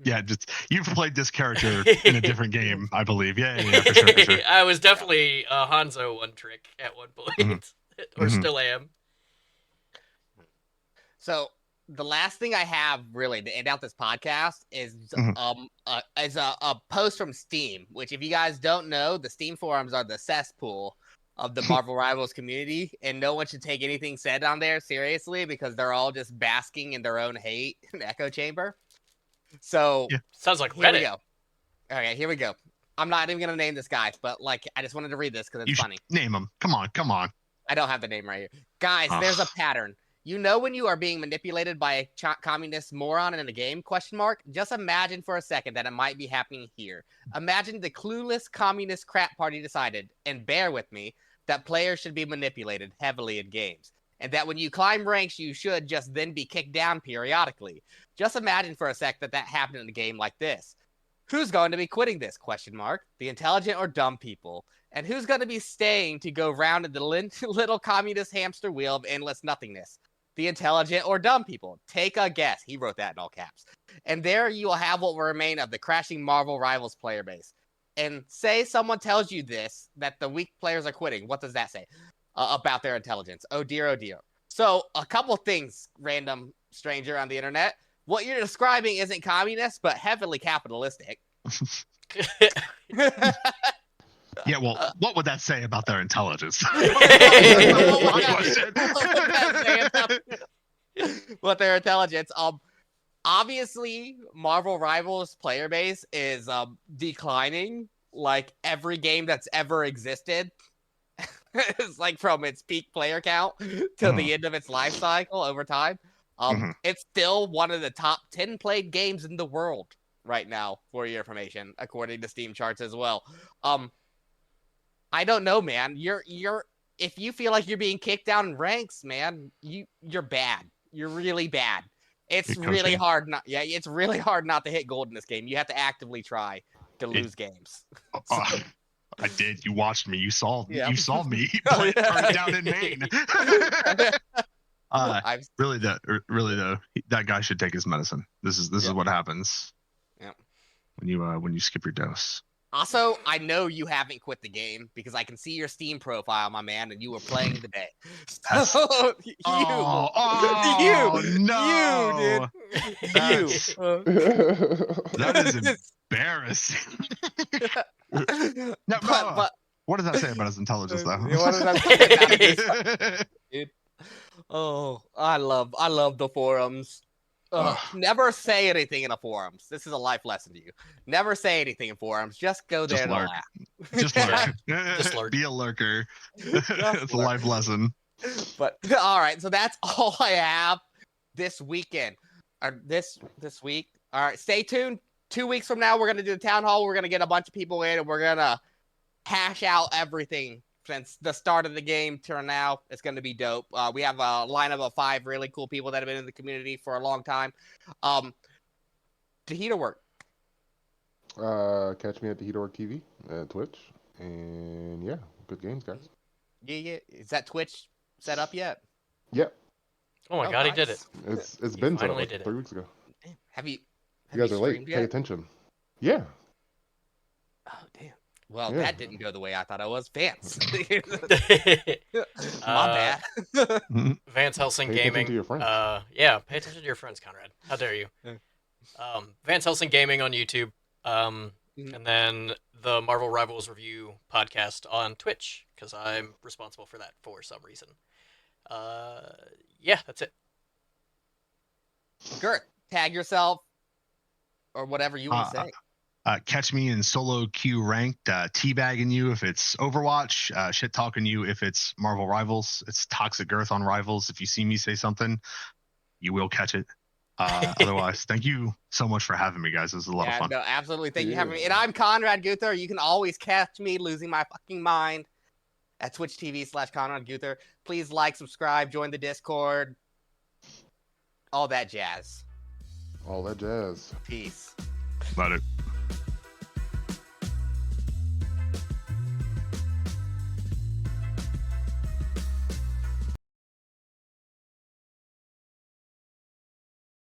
Yeah, you've played this character in a different game, I believe. Yeah, for sure. I was definitely a Hanzo one trick at one point, or still am. So the last thing I have really to end out this podcast is a post from Steam, which, if you guys don't know, the Steam forums are the cesspool of the Marvel Rivals community, and no one should take anything said on there seriously, because they're all just basking in their own hate and echo chamber. So sounds like Reddit. Here we go. Okay, here we go. I'm not even gonna name this guy, but I just wanted to read this because it's funny. Name him. Come on. I don't have the name right here, guys. There's a pattern. When you are being manipulated by a communist moron in a game? ? Just imagine for a second that it might be happening here. Imagine the clueless communist crap party decided, and bear with me, that players should be manipulated heavily in games, and that when you climb ranks, you should just then be kicked down periodically. Just imagine for a sec that happened in a game like this. Who's going to be quitting this? ? The intelligent or dumb people? And who's going to be staying to go round in the little communist hamster wheel of endless nothingness? The intelligent or dumb people? Take a guess. He wrote that in all caps. And there you will have what will remain of the crashing Marvel Rivals player base. And say someone tells you this, that the weak players are quitting. What does that say about their intelligence? Oh dear, oh dear. So a couple things, random stranger on the internet. What you're describing isn't communist, but heavily capitalistic. Yeah, well, what would that say about their intelligence? With their intelligence. Obviously, Marvel Rivals player base is declining. Like every game that's ever existed, it's like from its peak player count to the end of its life cycle over time. It's still one of the top 10 played games in the world right now, for your information, according to Steam charts as well. I don't know, man. You're if you feel like you're being kicked down in ranks, man, you're bad. You're really bad. It's really hard not. Yeah, it's really hard not to hit gold in this game. You have to actively try to lose games. I did. You watched me. You saw. Yeah. You saw me turn it down in Maine. Really though, that guy should take his medicine. This is what happens. Yeah. When you skip your dose. Also, I know you haven't quit the game because I can see your Steam profile, my man, and you were playing today. So, no! That is embarrassing. But what does that say about his intelligence, though? What does that say? Oh, I love the forums. Never say anything in the forums. This is a life lesson to you. Never say anything in forums. Just go there and laugh. Just lurk. Just lurk. Be a lurker. It's a life lesson. But all right, so that's all I have this weekend. Or this week. All right, stay tuned. 2 weeks from now, we're gonna do the town hall. We're gonna get a bunch of people in, and we're gonna hash out everything since the start of the game till now. It's going to be dope. We have a lineup of 5 really cool people that have been in the community for a long time. Tahita work. Catch me at Tahita Work TV at Twitch. And yeah, good games, guys. Yeah. Is that Twitch set up yet? Yep. Oh my god, nice. He did it. It's been set up like 3 weeks ago. Have you guys are late. Yet? Pay attention. Yeah. Oh, damn. Well, that didn't go the way I thought it was. Vance. My bad. Vance Helsing Pay Gaming. To your friends. Yeah, pay attention to your friends, Conrad. How dare you? Vance Helsing Gaming on YouTube. And then the Marvel Rivals Review podcast on Twitch, because I'm responsible for that for some reason. Yeah, that's it. Gert, tag yourself or whatever you want to say. Catch me in solo queue ranked, teabagging you if it's Overwatch, shit talking you if it's Marvel Rivals. It's Toxic Girth on Rivals. If you see me say something, you will catch it. Otherwise, thank you so much for having me, guys. This is a lot of fun. No, absolutely. Thank you for having me. And I'm Conrad Guther. You can always catch me losing my fucking mind at Twitch TV/Conrad Guther. Please like, subscribe, join the Discord. All that jazz. All that jazz. Peace. About it.